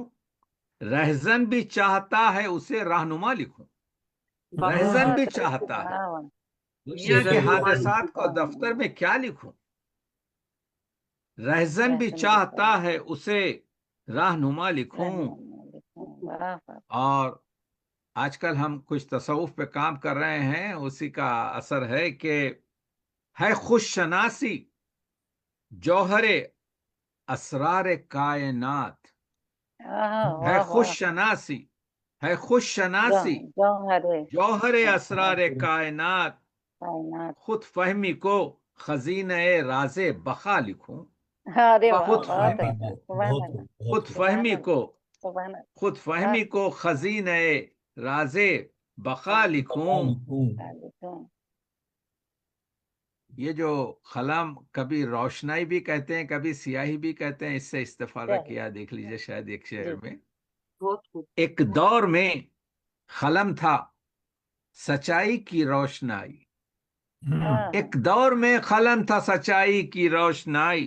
رہزن بھی چاہتا ہے اسے رہنما لکھوں، رہزن بھی چاہتا ہے واہ واہ دنیا کے رہنما حادثات کو دفتر میں کیا لکھوں، رہزن بھی رہزن چاہتا ہے اسے رہنما لکھوں۔ واہ واہ اور آج کل ہم کچھ تصوف پہ کام کر رہے ہیں، اسی کا اثر ہے کہ ہے خوش شناسی جوہر اسرار کائنات، ہے خوش شناسی ہے خوش شناسی جوہر جوہر اسرار کائنات، کائنات، خود فہمی کو خزینہ راز بقا لکھوں، ارے واہ خود بہت فہمی اچھا کو سبحان بہت اللہ خود خوب فہمی کو سبحان اللہ خود فہمی کو خزینہ راز بقا لکھوں۔ لکھوں یہ جو قلم کبھی روشنائی بھی کہتے ہیں کبھی سیاہی بھی کہتے ہیں، اس سے استفادہ کیا، دیکھ لیجئے شاید ایک شعر جی میں، بہت خوب۔ ایک دور میں قلم تھا سچائی کی روشنائی، ایک دور میں قلم تھا سچائی کی روشنائی،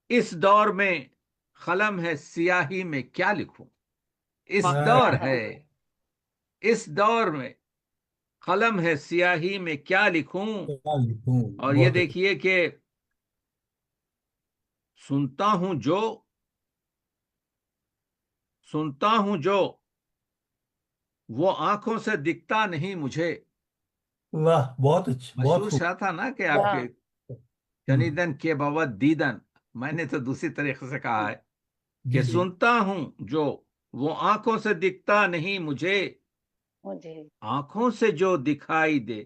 اس دور میں قلم ہے سیاہی میں کیا لکھوں، اس دور ہے اس دور میں قلم ہے سیاہی میں کیا لکھوں۔ اور یہ دیکھیے کہ سنتا ہوں جو وہ آنکھوں سے دکھتا نہیں مجھے، واہ بہت اچھا بہت مشہور خوب شاہ تھا نا کہ آپ کے شنیدن کے باوت دیدن، میں نے تو دوسری طریقے سے کہا ہے کہ سنتا ہوں جو وہ آنکھوں سے دکھتا نہیں مجھے، مجھے آنکھوں سے جو دکھائی دے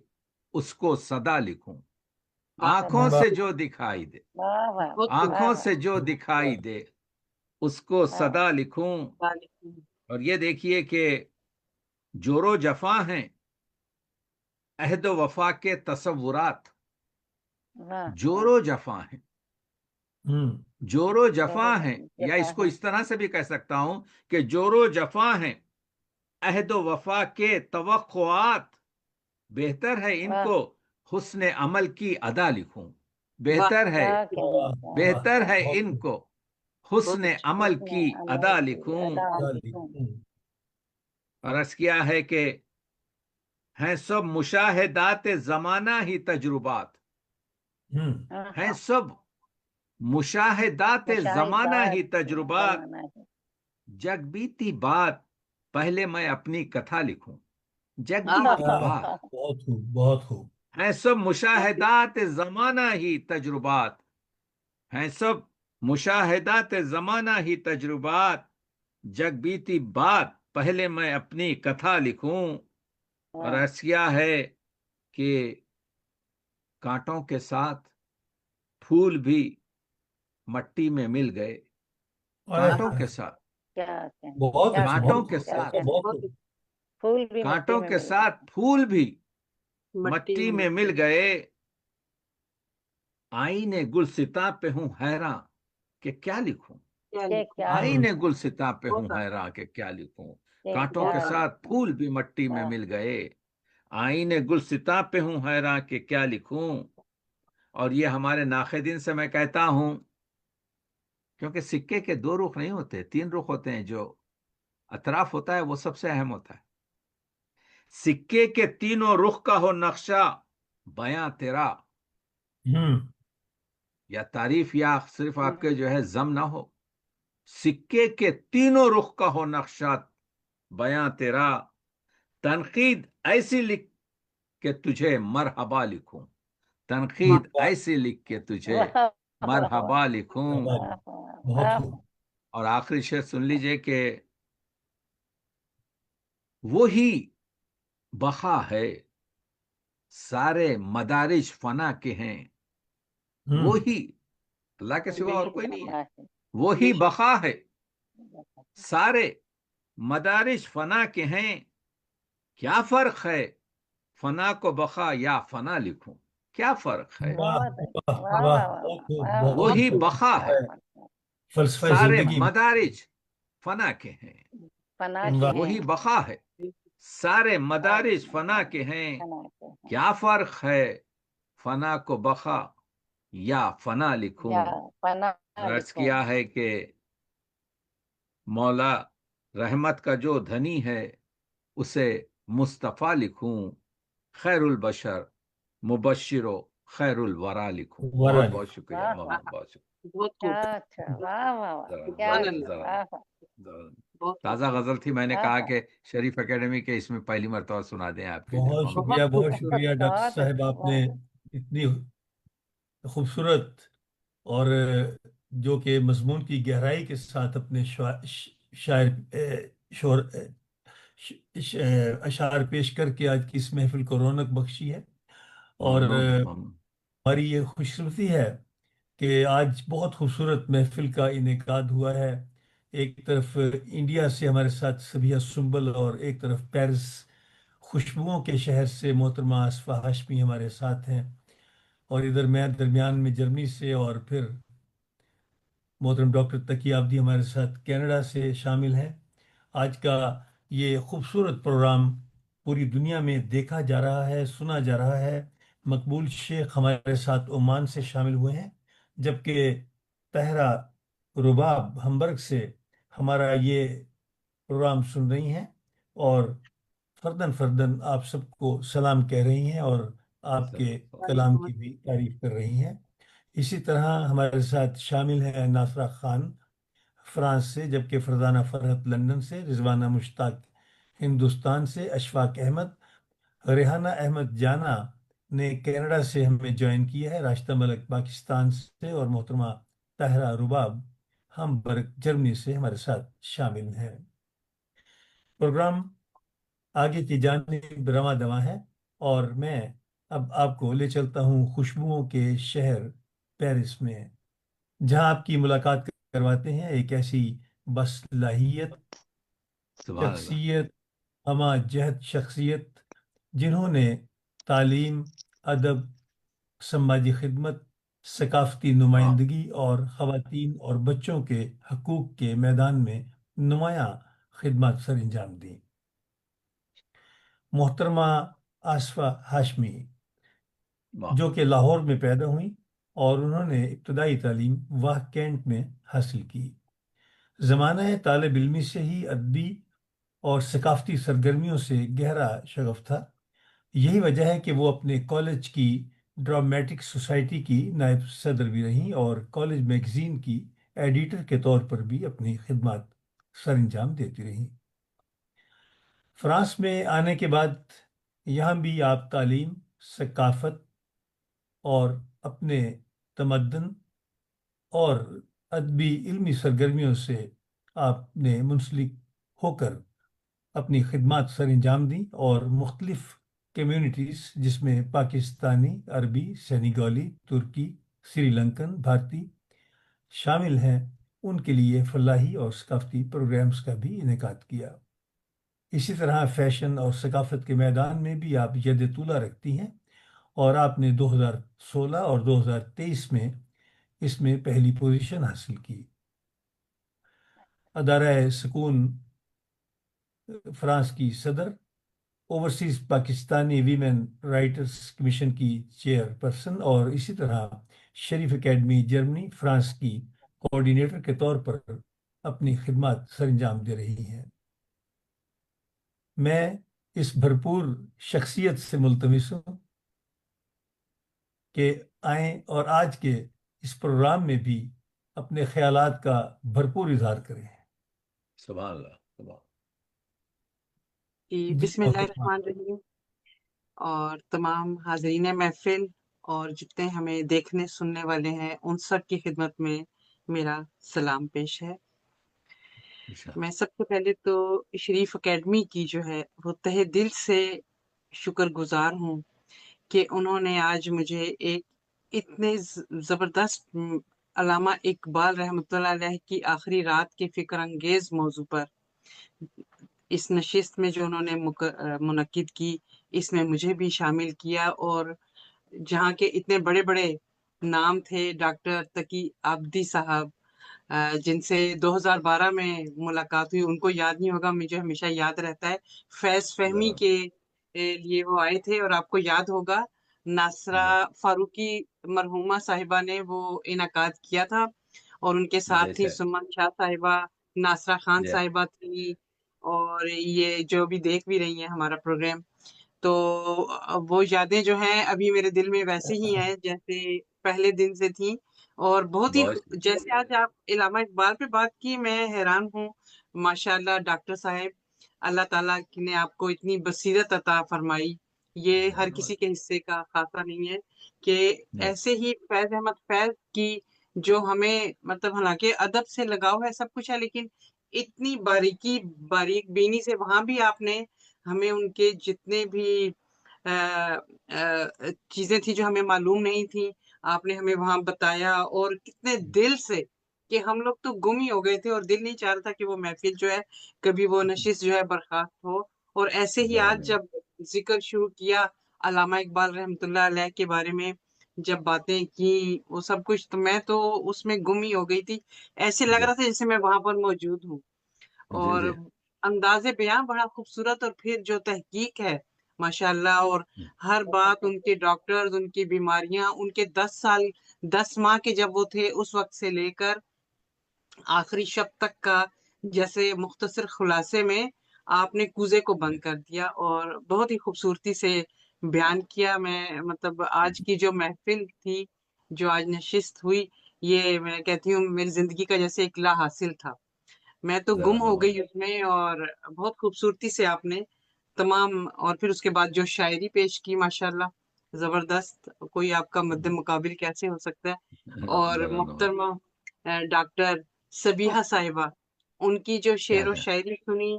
اس کو صدا لکھوں، آنکھوں صدا سے جو دکھائی دے واہ واہ بہت خوب۔ آنکھوں سے جو دکھائی دے اس کو صدا لکھوں۔ اور یہ دیکھیے کہ جور و جفا ہیں عہد و وفا کے تصورات، جور و جفا ہیں جور و جفا ہیں، یا اس کو اس طرح سے بھی کہہ سکتا ہوں کہ جور و جفا ہیں عہد و وفا کے توقعات، بہتر ہے ان کو حسن عمل کی ادا لکھوں، بہتر ہے ان کو حسن عمل کی ادا لکھوں۔ اور عرض کیا ہے کہ ہیں سب مشاہدات زمانہ ہی تجربات، ہیں سب مشاہدات زمانہ ہی تجربات، جگ بیتی بات پہلے میں اپنی کتھا لکھوں، جگ آہ، بیتی آہ، بات بہت خوب، بہت خوب. ہیں سب مشاہدات زمانہ ہی تجربات، ہیں سب مشاہدات زمانہ ہی تجربات، جگ بیتی بات پہلے میں اپنی کتھا لکھوں. اور ایسیا ہے کہ کانٹوں کے ساتھ پھول بھی مٹی میں مل گئے، کانٹوں کے ساتھ، کیا کہیں، بہت کیا اچھا، کانٹوں بہت کے خوب، کیا ساتھ، ایسا بہت بہت خوب. پھول بھی مٹی کانٹوں میں کے مل ساتھ پھول بھی مٹی مٹی میں مل گئے. آئینے گلستاں پہ ہوں حیراں کہ کیا لکھوں، کیا کہ لکھوں؟ کیا آئینے گلستاں پہ ہوں بہت حیراں کہ کیا لکھوں. کہ کانٹوں کے کیا ساتھ پھول بھی مٹی میں واہ، مل گئے، آئینے گلستاں پہ ہوں حیراں کہ کیا لکھوں. اور یہ ہمارے ناقدین سے میں کہتا ہوں، کیونکہ سکے کے دو رخ نہیں ہوتے، 3 رخ ہوتے ہیں. جو اطراف ہوتا ہے وہ سب سے اہم ہوتا ہے. سکے کے تینوں رخ کا ہو نقشہ بیاں تیرا، ہوں. یا تعریف یا صرف آپ کے جو ہے ضم نہ ہو. سکے کے تینوں رخ کا ہو نقشہ بیاں تیرا، تنقید ایسی لکھ کہ تجھے مرحبا لکھوں، تنقید ایسی لکھ کے تجھے واہ، واہ، مرحبا لکھوں. واہ، واہ، بہت واہ، خوب. اور آخری شعر سن لیجئے کہ وہی بقا ہے، سارے مدارج فنا کے ہیں. ہوں. وہی، اللہ کے سوا اور بے کوئی نہیں ہے. شک، وہی بے شک. بقا ہے، سارے مدارج فنا کے ہیں. کیا فرق ہے فنا کو بقا یا فنا لکھوں، کیا فرق ہے. واہ، بہت واہ، واہ واہ، واہ واہ بہت خوب، واہ بہت بہت وہی خوب. بقا ہے، فلسفہ سارے زندگی میں. مدارج فنا کے ہیں. فنا کے واہ، ہیں، وہی بقا ہے، سارے مدارج فنا کے ہیں. فنا کے ہیں، کیا فرق ہے فنا کو بقا یا فنا لکھوں. یا فنا عرض لکھوں. کیا ہے کہ مولا رحمت کا جو دھنی ہے اسے مصطفیٰ لکھوں. خیر البشر مبشر و خیر الورا لکھوں. ورا بہت بہت لکھو. شکریہ واہ مولانا، واہ، بہت شکریہ. بہت کیا خوب. اچھا، واہ واہ واہ، کیا ذرا سبحان اچھا، اللہ. ذرا واہ واہ ذرا بہت خوب. تازہ غزل تھی. میں نے واہ کہا واہ، کہ شریف اکیڈمی کے اس میں پہلی مرتبہ سنا دیں آپ کے لیے بہت مولانا. شکریہ، بہت بہت خوبصورت. شکریہ ڈاکٹر بہت صاحب، اچھا، آپ نے واہ اتنی خوبصورت اور جو کہ مضمون کی گہرائی کے ساتھ اپنے شاعر شور اشعار پیش کر کے آج کی اس محفل کو رونق بخشی ہے. اور ممنون ممنون. ہماری یہ خوش قسمتی ہے کہ آج بہت خوبصورت محفل کا انعقاد ہوا ہے. ایک طرف انڈیا سے ہمارے ساتھ سبیہ سنبل، اور ایک طرف پیرس خوشبوؤں کے شہر سے محترمہ آصفہ ہاشمی ہمارے ساتھ ہیں. اور ادھر میں درمیان میں جرمنی سے، اور پھر محترم ڈاکٹر تقی آبدی ہمارے ساتھ کینیڈا سے شامل ہیں. آج کا یہ خوبصورت پروگرام پوری دنیا میں دیکھا جا رہا ہے، سنا جا رہا ہے. مقبول شیخ ہمارے ساتھ عمان سے شامل ہوئے ہیں، جبکہ طاہرہ رباب ہمبرگ سے ہمارا یہ پروگرام سن رہی ہیں، اور فردن فردن آپ سب کو سلام کہہ رہی ہیں اور آپ کے کلام وعلیکم کی بھی تعریف کر رہی ہیں. اسی طرح ہمارے ساتھ شامل ہیں ناصرہ خان فرانس سے، جبکہ فرزانہ فرحت لندن سے، رضوانہ مشتاق ہندوستان سے، اشفاق احمد، ریحانہ احمد جانا نے کینیڈا سے ہمیں جوائن کیا ہے، راشدہ ملک پاکستان سے، اور محترمہ طاہرہ رباب ہمبرگ جرمنی سے ہمارے ساتھ شامل ہیں. پروگرام آگے کی جانب رواں دواں ہے، اور میں اب آپ کو لے چلتا ہوں خوشبوؤں کے شہر پیرس میں، جہاں آپ کی ملاقات کرواتے ہیں ایک ایسی باصلاحیت سبحان اللہ. شخصیت، ہمہ جہت شخصیت، جنہوں نے تعلیم، ادب، سماجی خدمت، ثقافتی واہ نمائندگی اور خواتین اور بچوں کے حقوق کے میدان میں نمایاں خدمات سر انجام دیں. محترمہ آصفہ ہاشمی، واہ. جو کہ لاہور میں پیدا ہوئیں، اور انہوں نے ابتدائی تعلیم واہ کینٹ میں حاصل کی. زمانہ طالب علمی سے ہی ادبی اور ثقافتی سرگرمیوں سے گہرا شغف تھا. یہی وجہ ہے کہ وہ اپنے کالج کی ڈرامیٹک سوسائٹی کی نائب صدر بھی رہیں، اور کالج میگزین کی ایڈیٹر کے طور پر بھی اپنی خدمات سر انجام دیتی رہیں. فرانس میں آنے کے بعد یہاں بھی آپ تعلیم، ثقافت اور اپنے تمدن اور ادبی علمی سرگرمیوں سے آپ نے منسلک ہو کر اپنی خدمات سر انجام دیں، اور مختلف کمیونٹیز جس میں پاکستانی، عربی، سینیگالی، ترکی، سری لنکن، بھارتی شامل ہیں، ان کے لیے فلاحی اور ثقافتی پروگرامز کا بھی انعقاد کیا۔ اسی طرح فیشن اور ثقافت کے میدان میں بھی آپ ید طولہ رکھتی ہیں، اور آپ نے 2016 اور 2023 میں اس میں پہلی پوزیشن حاصل کی۔ ادارہ سکون فرانس کی صدر، overseas Pakistani women writers commission کی چیئر پرسن، اور اسی طرح شریف اکیڈمی جرمنی فرانس کی کوآرڈینیٹر کے طور پر اپنی خدمات سر انجام دے رہی ہیں۔ میں اس بھرپور شخصیت سے ملتمس ہوں کہ آئیں اور آج کے اس پروگرام میں بھی اپنے خیالات کا بھرپور اظہار کریں۔ سبحان اللہ، سبحان جی، جی بسم اللہ محترمہ۔ الرحمن الرحیم، اور تمام حاضرین محفل اور جتنے ہمیں دیکھنے سننے والے ہیں ان سب کی خدمت میں میرا سلام پیش ہے۔ اللہ۔ میں سب سے پہلے تو شریف اکیڈمی کی جو ہے وہ تہہ دل سے شکر گزار ہوں کہ انہوں نے آج مجھے ایک اتنے زبردست علامہ اقبال رحمۃ اللہ علیہ کی آخری رات کے فکر انگیز موضوع پر اس نشست میں جو انہوں نے منعقد کی، اس میں مجھے بھی شامل کیا، اور جہاں کے اتنے بڑے بڑے نام تھے، ڈاکٹر تقی آبدی صاحب جن سے 2012 میں ملاقات ہوئی، ان کو یاد نہیں ہوگا، مجھے ہمیشہ یاد رہتا ہے۔ فیض فہمی کے لیے وہ آئے تھے، اور آپ کو یاد ہوگا ناصرہ فاروقی مرحومہ صاحبہ نے وہ انعقاد کیا تھا، اور ان کے ساتھ تھی سمن شاہ صاحبہ، ناصرہ خان صاحبہ تھی، اور یہ جو بھی دیکھ بھی رہی ہیں ہمارا پروگرام، تو وہ یادیں جو ہیں ابھی میرے دل میں ویسے ہی ہیں جیسے پہلے دن سے تھیں، اور بہت ہی جیسے آج آپ علامہ اقبال پہ بات کی، میں حیران ہوں۔ ماشاءاللہ ڈاکٹر صاحب، اللہ تعالیٰ نے آپ کو اتنی بصیرت عطا فرمائی، یہ ہر کسی کے حصے کا خاصہ نہیں ہے کہ ایسے ہی فیض احمد فیض کی جو ہمیں مطلب حالانکہ ادب سے لگاؤ ہے، سب کچھ ہے، لیکن اتنی باریک بینی سے وہاں بھی آپ نے ہمیں ان کے جتنے بھی چیزیں تھی جو ہمیں معلوم نہیں تھی، آپ نے ہمیں وہاں بتایا، اور کتنے دل سے کہ ہم لوگ تو گم ہی ہو گئے تھے، اور دل نہیں چاہ رہا تھا کہ وہ محفل جو ہے کبھی وہ نشست جو ہے برخاست ہو۔ اور ایسے ہی آج جب ذکر شروع کیا علامہ اقبال رحمۃ اللہ علیہ کے بارے میں، جب باتیں کی وہ سب کچھ، تو میں تو اس میں گم ہی ہو گئی تھی، ایسے لگ رہا تھا جیسے میں وہاں پر موجود ہوں۔ اور انداز بیاں بڑا خوبصورت، اور پھر جو تحقیق ہے ماشاءاللہ، اور ہر بات ان کے ڈاکٹرز، ان کی بیماریاں، ان کے 10 ماہ کے جب وہ تھے اس وقت سے لے کر آخری شب تک کا، جیسے مختصر خلاصے میں آپ نے کوزے کو بند کر دیا اور بہت ہی خوبصورتی سے بیان کیا۔ میں مطلب آج کی جو محفل تھی، جو آج نشست ہوئی، یہ میں کہتی ہوں میری زندگی کا جیسے ایک لا حاصل تھا، میں تو گم ہو گئی اس میں، اور بہت خوبصورتی سے آپ نے تمام، اور پھر اس کے بعد جو شاعری پیش کی ماشاءاللہ زبردست، کوئی آپ کا مد مقابل کیسے ہو سکتا ہے۔ اور محترمہ ڈاکٹر سبیحہ صاحبہ، ان کی جو شعر و شاعری سنی،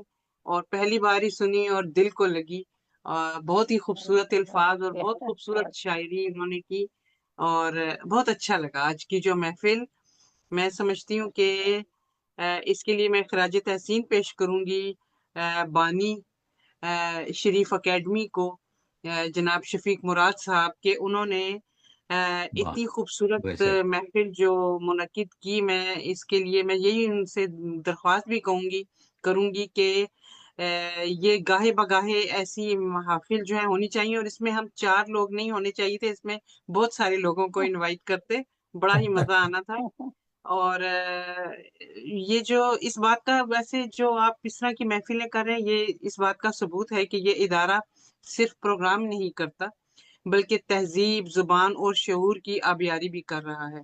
اور پہلی بار ہی سنی اور دل کو لگی، بہت ہی خوبصورت الفاظ اور بہت خوبصورت شاعری انہوں نے کی، اور بہت اچھا لگا آج کی جو محفل۔ میں سمجھتی ہوں کہ اس کے لیے میں خراج تحسین پیش کروں گی بانی شریف اکیڈمی کو، جناب شفیق مراد صاحب، کے انہوں نے اتنی خوبصورت محفل جو منعقد کی۔ میں اس کے لیے میں یہی ان سے درخواست بھی کروں گی کہ یہ گاہے بگاہے ایسی محافل جو ہیں ہونی چاہیے، اور اس میں ہم 4 لوگ نہیں ہونے چاہیے تھے، اس میں بہت سارے لوگوں کو انوائٹ کرتے، بڑا ہی مزہ آنا تھا۔ اور یہ جو اس بات کا، ویسے جو آپ اس طرح کی محفلیں کر رہے ہیں، یہ اس بات کا ثبوت ہے کہ یہ ادارہ صرف پروگرام نہیں کرتا بلکہ تہذیب، زبان اور شعور کی آبیاری بھی کر رہا ہے۔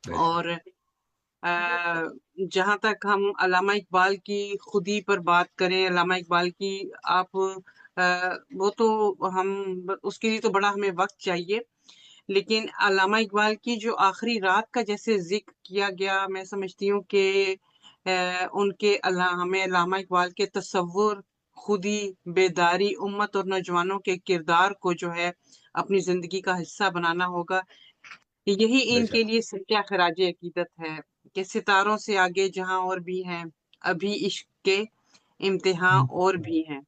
اور جہاں تک ہم علامہ اقبال کی خودی پر بات کریں، علامہ اقبال کی آپ وہ تو ہم اس کے لیے تو بڑا ہمیں وقت چاہیے، لیکن علامہ اقبال کی جو آخری رات کا جیسے ذکر کیا گیا، میں سمجھتی ہوں کہ ان کے ہمیں علامہ اقبال کے تصور، خودی، بیداری، امت اور نوجوانوں کے کردار کو جو ہے اپنی زندگی کا حصہ بنانا ہوگا۔ یہی بے ان کے شک لیے سچا خراج عقیدت ہے کہ ستاروں سے آگے جہاں اور بھی ہیں، ابھی عشق کے امتحان اور بھی ہیں۔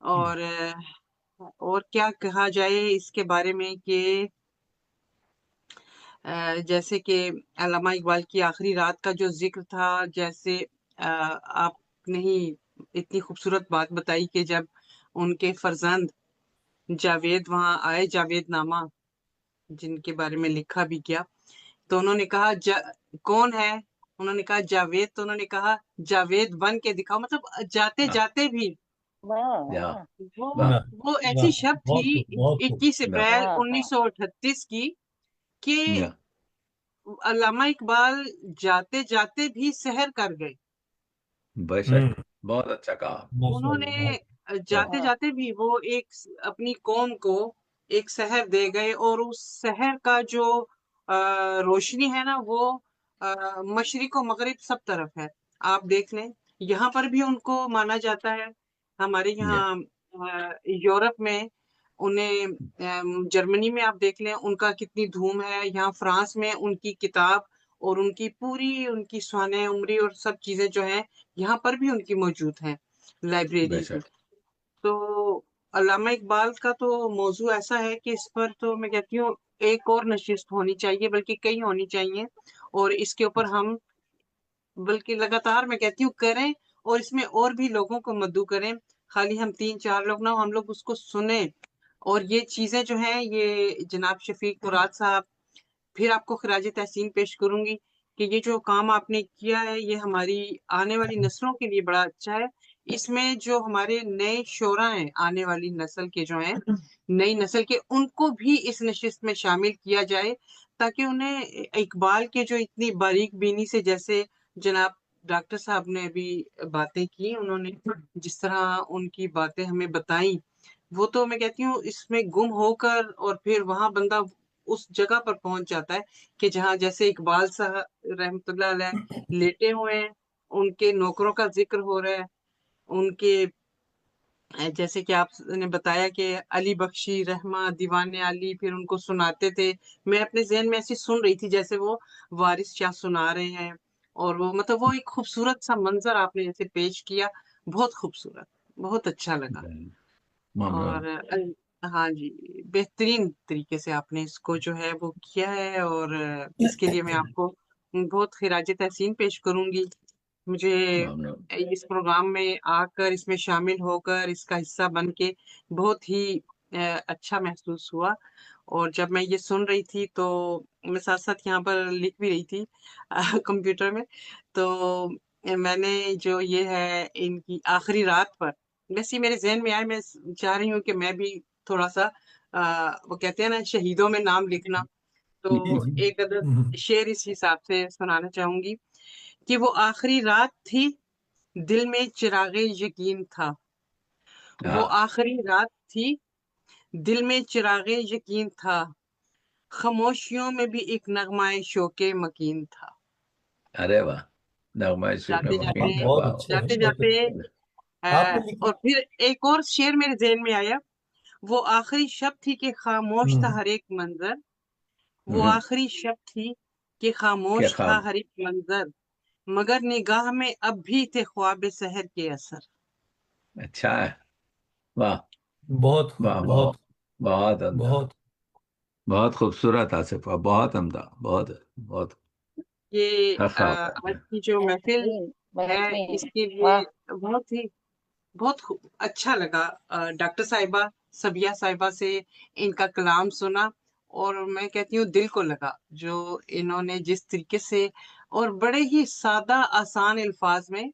اور کیا کہا جائے اس کے بارے میں کہ جیسے کہ علامہ اقبال کی آخری رات کا جو ذکر تھا، جیسے آپ نے ہی اتنی خوبصورت بات بتائی کہ جب ان کے فرزند جاوید وہاں آئے، جاوید نامہ جن کے بارے میں لکھا بھی گیا، تو انہوں نے کہا کون ہے؟ انہوں نے کہا جاوید، تو انہوں نے کہا جاوید بن کے دکھاؤ، مطلب جاتے ہاں جاتے بھی یا وہ واہ وہ ایسی واہ، شب تھی بہت خوب، بہت خوب۔ 21 یا اپریل 1938 کی کہ یا علامہ اقبال جاتے جاتے بھی سحر کر گئے۔ بے شک بہت اچھا کہا ماشاء انہوں اللہ، نے بہت جاتے جاتے بھی وہ ایک اپنی قوم کو ایک سحر دے گئے، اور اس سحر کا جو روشنی ہے نا، وہ مشرق و مغرب سب طرف ہے۔ آپ دیکھ لیں، یہاں پر بھی ان کو مانا جاتا ہے، ہمارے یا یہاں یورپ میں انہیں جرمنی میں آپ دیکھ لیں ان کا کتنی دھوم ہے، یہاں فرانس میں ان کی کتاب اور ان کی پوری ان کی سوانح عمری اور سب چیزیں جو ہیں یہاں پر بھی ان کی موجود ہیں بے لائبریریز میں۔ شک تو علامہ اقبال کا تو موضوع ایسا ہے کہ اس پر تو میں کہتی ہوں ایک اور نشست ہونی چاہیے، بلکہ کئی ہونی چاہیے، اور اس کے اوپر ہم بلکہ لگاتار میں کہتی ہوں کریں، اور اس میں اور بھی لوگوں کو مدعو کریں، خالی ہم 3-4 لوگ نہ، ہم لوگ اس کو سنیں۔ اور یہ چیزیں جو ہیں، یہ جناب شفیق مراد صاحب، پھر آپ کو خراج تحسین پیش کروں گی کہ یہ جو کام آپ نے کیا ہے یہ ہماری آنے والی نسلوں کے لیے بڑا اچھا ہے۔ اس میں جو ہمارے نئے شعراء ہیں، آنے والی نسل کے جو ہیں، نئی نسل کے، ان کو بھی اس نشست میں شامل کیا جائے، تاکہ انہیں اقبال کے جو اتنی باریک بینی سے، جیسے جناب ڈاکٹر صاحب نے ابھی باتیں کی، انہوں نے جس طرح ان کی باتیں ہمیں بتائیں، وہ تو میں کہتی ہوں اس میں گم ہو کر، اور پھر وہاں بندہ اس جگہ پر پہنچ جاتا ہے کہ جہاں جیسے اقبال صاحب رحمۃ اللہ علیہ لیٹے ہوئے ہیں، ان کے نوکروں کا ذکر ہو رہا ہے، ان کے جیسے کہ آپ نے بتایا کہ علی بخشی رحمہ دیوان علی پھر ان کو سناتے تھے، میں اپنے ذہن میں ایسی سن رہی تھی جیسے وہ وارث شاہ سنا رہے ہیں، اور وہ مطلب وہ ایک خوبصورت سا منظر آپ نے جیسے پیش کیا، بہت خوبصورت، بہت اچھا لگا۔ ممنون اور ہاں جی، بہترین طریقے سے آپ نے اس کو جو ہے وہ کیا ہے، اور اس کے لیے میں آپ کو بہت خراج تحسین پیش کروں گی۔ مجھے ممنون اس پروگرام میں آ کر، اس میں شامل ہو کر، اس کا حصہ بن کے بہت ہی اچھا محسوس ہوا، اور جب میں یہ سن رہی تھی تو میں ساتھ ساتھ یہاں پر لکھ بھی رہی تھی کمپیوٹر میں، تو میں نے جو یہ ہے ان کی آخری رات پر ویسے میرے ذہن میں آئے، میں چاہ رہی ہوں کہ میں بھی تھوڑا سا وہ کہتے ہیں نا شہیدوں میں نام لکھنا، تو ایک عدد شعر اس حساب سے سنانا چاہوں گی کہ وہ آخری رات تھی، دل میں چراغ یقین تھا، وہ آخری رات تھی، دل میں چراغ یقین تھا، خاموشیوں میں بھی ایک نغمہ شوق مکین تھا۔ ارے واہ نغمہ شوق جاتے مکین جاتے تھا بہت واہ اچھے ہیں، جاتے بہت جاتے اچھے ہیں۔ آپ نے لکھی اور پھر ایک اور شعر میرے ذہن میں آیا، وہ آخری شب تھی کہ خاموش تھا ہر ایک منظر، وہ آخری شب تھی کہ کیا خاموش تھا خواب ہر ایک منظر، مگر نگاہ میں اب بھی تھے خواب سحر کے اثر۔ اچھا ہے واہ بہت خوب، واہ بہت بہت عمدہ بہت بہت خوبصورت آصف بہت عمدہ بہت بہت یہ خواب آج کی جو محفل ہے اس کے لیے واہ، بہت ہی بہت اچھا لگا ڈاکٹر صاحبہ سبیہ صاحبہ سے ان کا کلام سنا، اور میں کہتی ہوں دل کو لگا جو انہوں نے جس طریقے سے اور بڑے ہی سادہ آسان الفاظ میں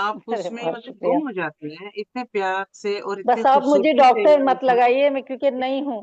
آپ اس میں بہت مطلب شکریہ۔ گم ہو جاتے ہیں اتنے پیار سے اور اتنے بس آپ مجھے خوبصورتی سے ڈاکٹر انہوں نے مت لگائیے، میں کیونکہ نہیں ہوں۔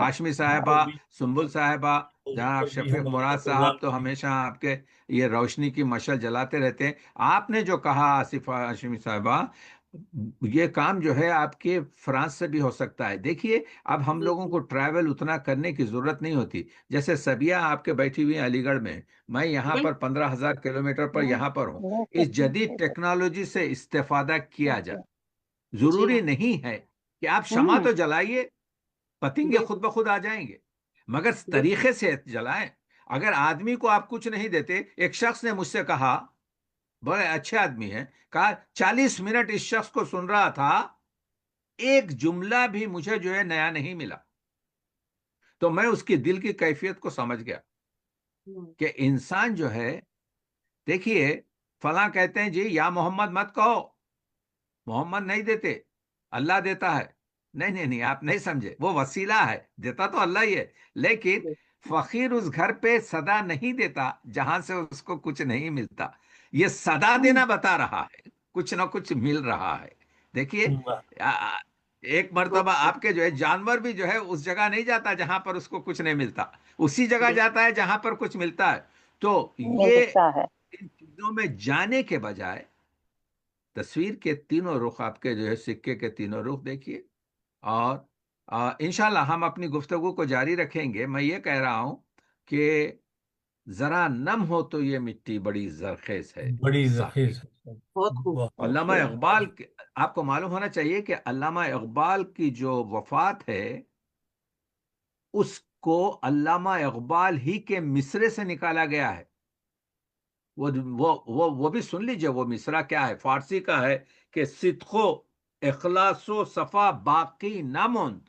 ہاشمی صاحبہ، سنبل صاحبہ، جناب شفیق مراد صاحب تو ہمیشہ آپ کے یہ روشنی کی مشعل جلاتے رہتے ہیں. آپ نے جو کہا آصف ہاشمی صاحبہ، یہ کام جو ہے آپ کے فرانس سے بھی ہو سکتا ہے. دیکھیے اب ہم لوگوں کو ٹریول اتنا کرنے کی ضرورت نہیں ہوتی. جیسے سبیہ آپ کے بیٹھی ہوئی ہیں علی گڑھ میں، میں یہاں پر 15,000 کلومیٹر پر یہاں پر ہوں. اس جدید ٹیکنالوجی سے استفادہ کیا جائے. جی ضروری ہاں نہیں ہے کہ آپ شمع تو جلائیے، پتنگے خود بالکل بخود آ جائیں گے، مگر بالکل طریقے سے جلائیں. اگر آدمی کو آپ کچھ نہیں دیتے، ایک شخص نے مجھ سے کہا، بڑے اچھے آدمی ہیں، کہا 40 منٹ اس شخص کو سن رہا تھا، ایک جملہ بھی مجھے جو ہے نیا نہیں ملا. تو میں اس کی دل کی کیفیت کو سمجھ گیا کہ انسان جو ہے، دیکھیے فلاں کہتے ہیں جی یا محمد مت کہو، محمد نہیں دیتے، اللہ دیتا ہے. نہیں نہیں نہیں، آپ نہیں سمجھے، وہ وسیلہ ہے، دیتا تو اللہ ہی ہے. لیکن فقیر اس گھر پہ صدا نہیں دیتا جہاں سے اس کو کچھ نہیں ملتا. یہ صدا دینا بتا رہا ہے، کچھ نہ کچھ مل رہا ہے. دیکھیے ایک مرتبہ آپ کے جو ہے جانور بھی جو ہے اس جگہ نہیں جاتا جہاں پر اس کو کچھ نہیں ملتا، اسی جگہ جاتا ہے جہاں پر کچھ ملتا ہے. تو یہ ملتا ہے. ان چیزوں میں جانے کے بجائے تصویر کے تینوں رخ، آپ کے جو ہے سکے کے تینوں رخ دیکھیے. اور انشاءاللہ ہم اپنی گفتگو کو جاری رکھیں گے. میں یہ کہہ رہا ہوں کہ ذرا نم ہو تو یہ مٹی بڑی زرخیز ہے بڑی ساقی. زخیز. بہت خوب. علامہ اقبال آپ کو معلوم ہونا چاہیے کہ علامہ اقبال کی جو وفات ہے اس کو علامہ اقبال ہی کے مصرے سے نکالا گیا ہے. وہ بھی سن لیجئے، وہ مصرع کیا ہے، فارسی کا ہے کہ صدق و اخلاص و صفا باقی نہ ماند.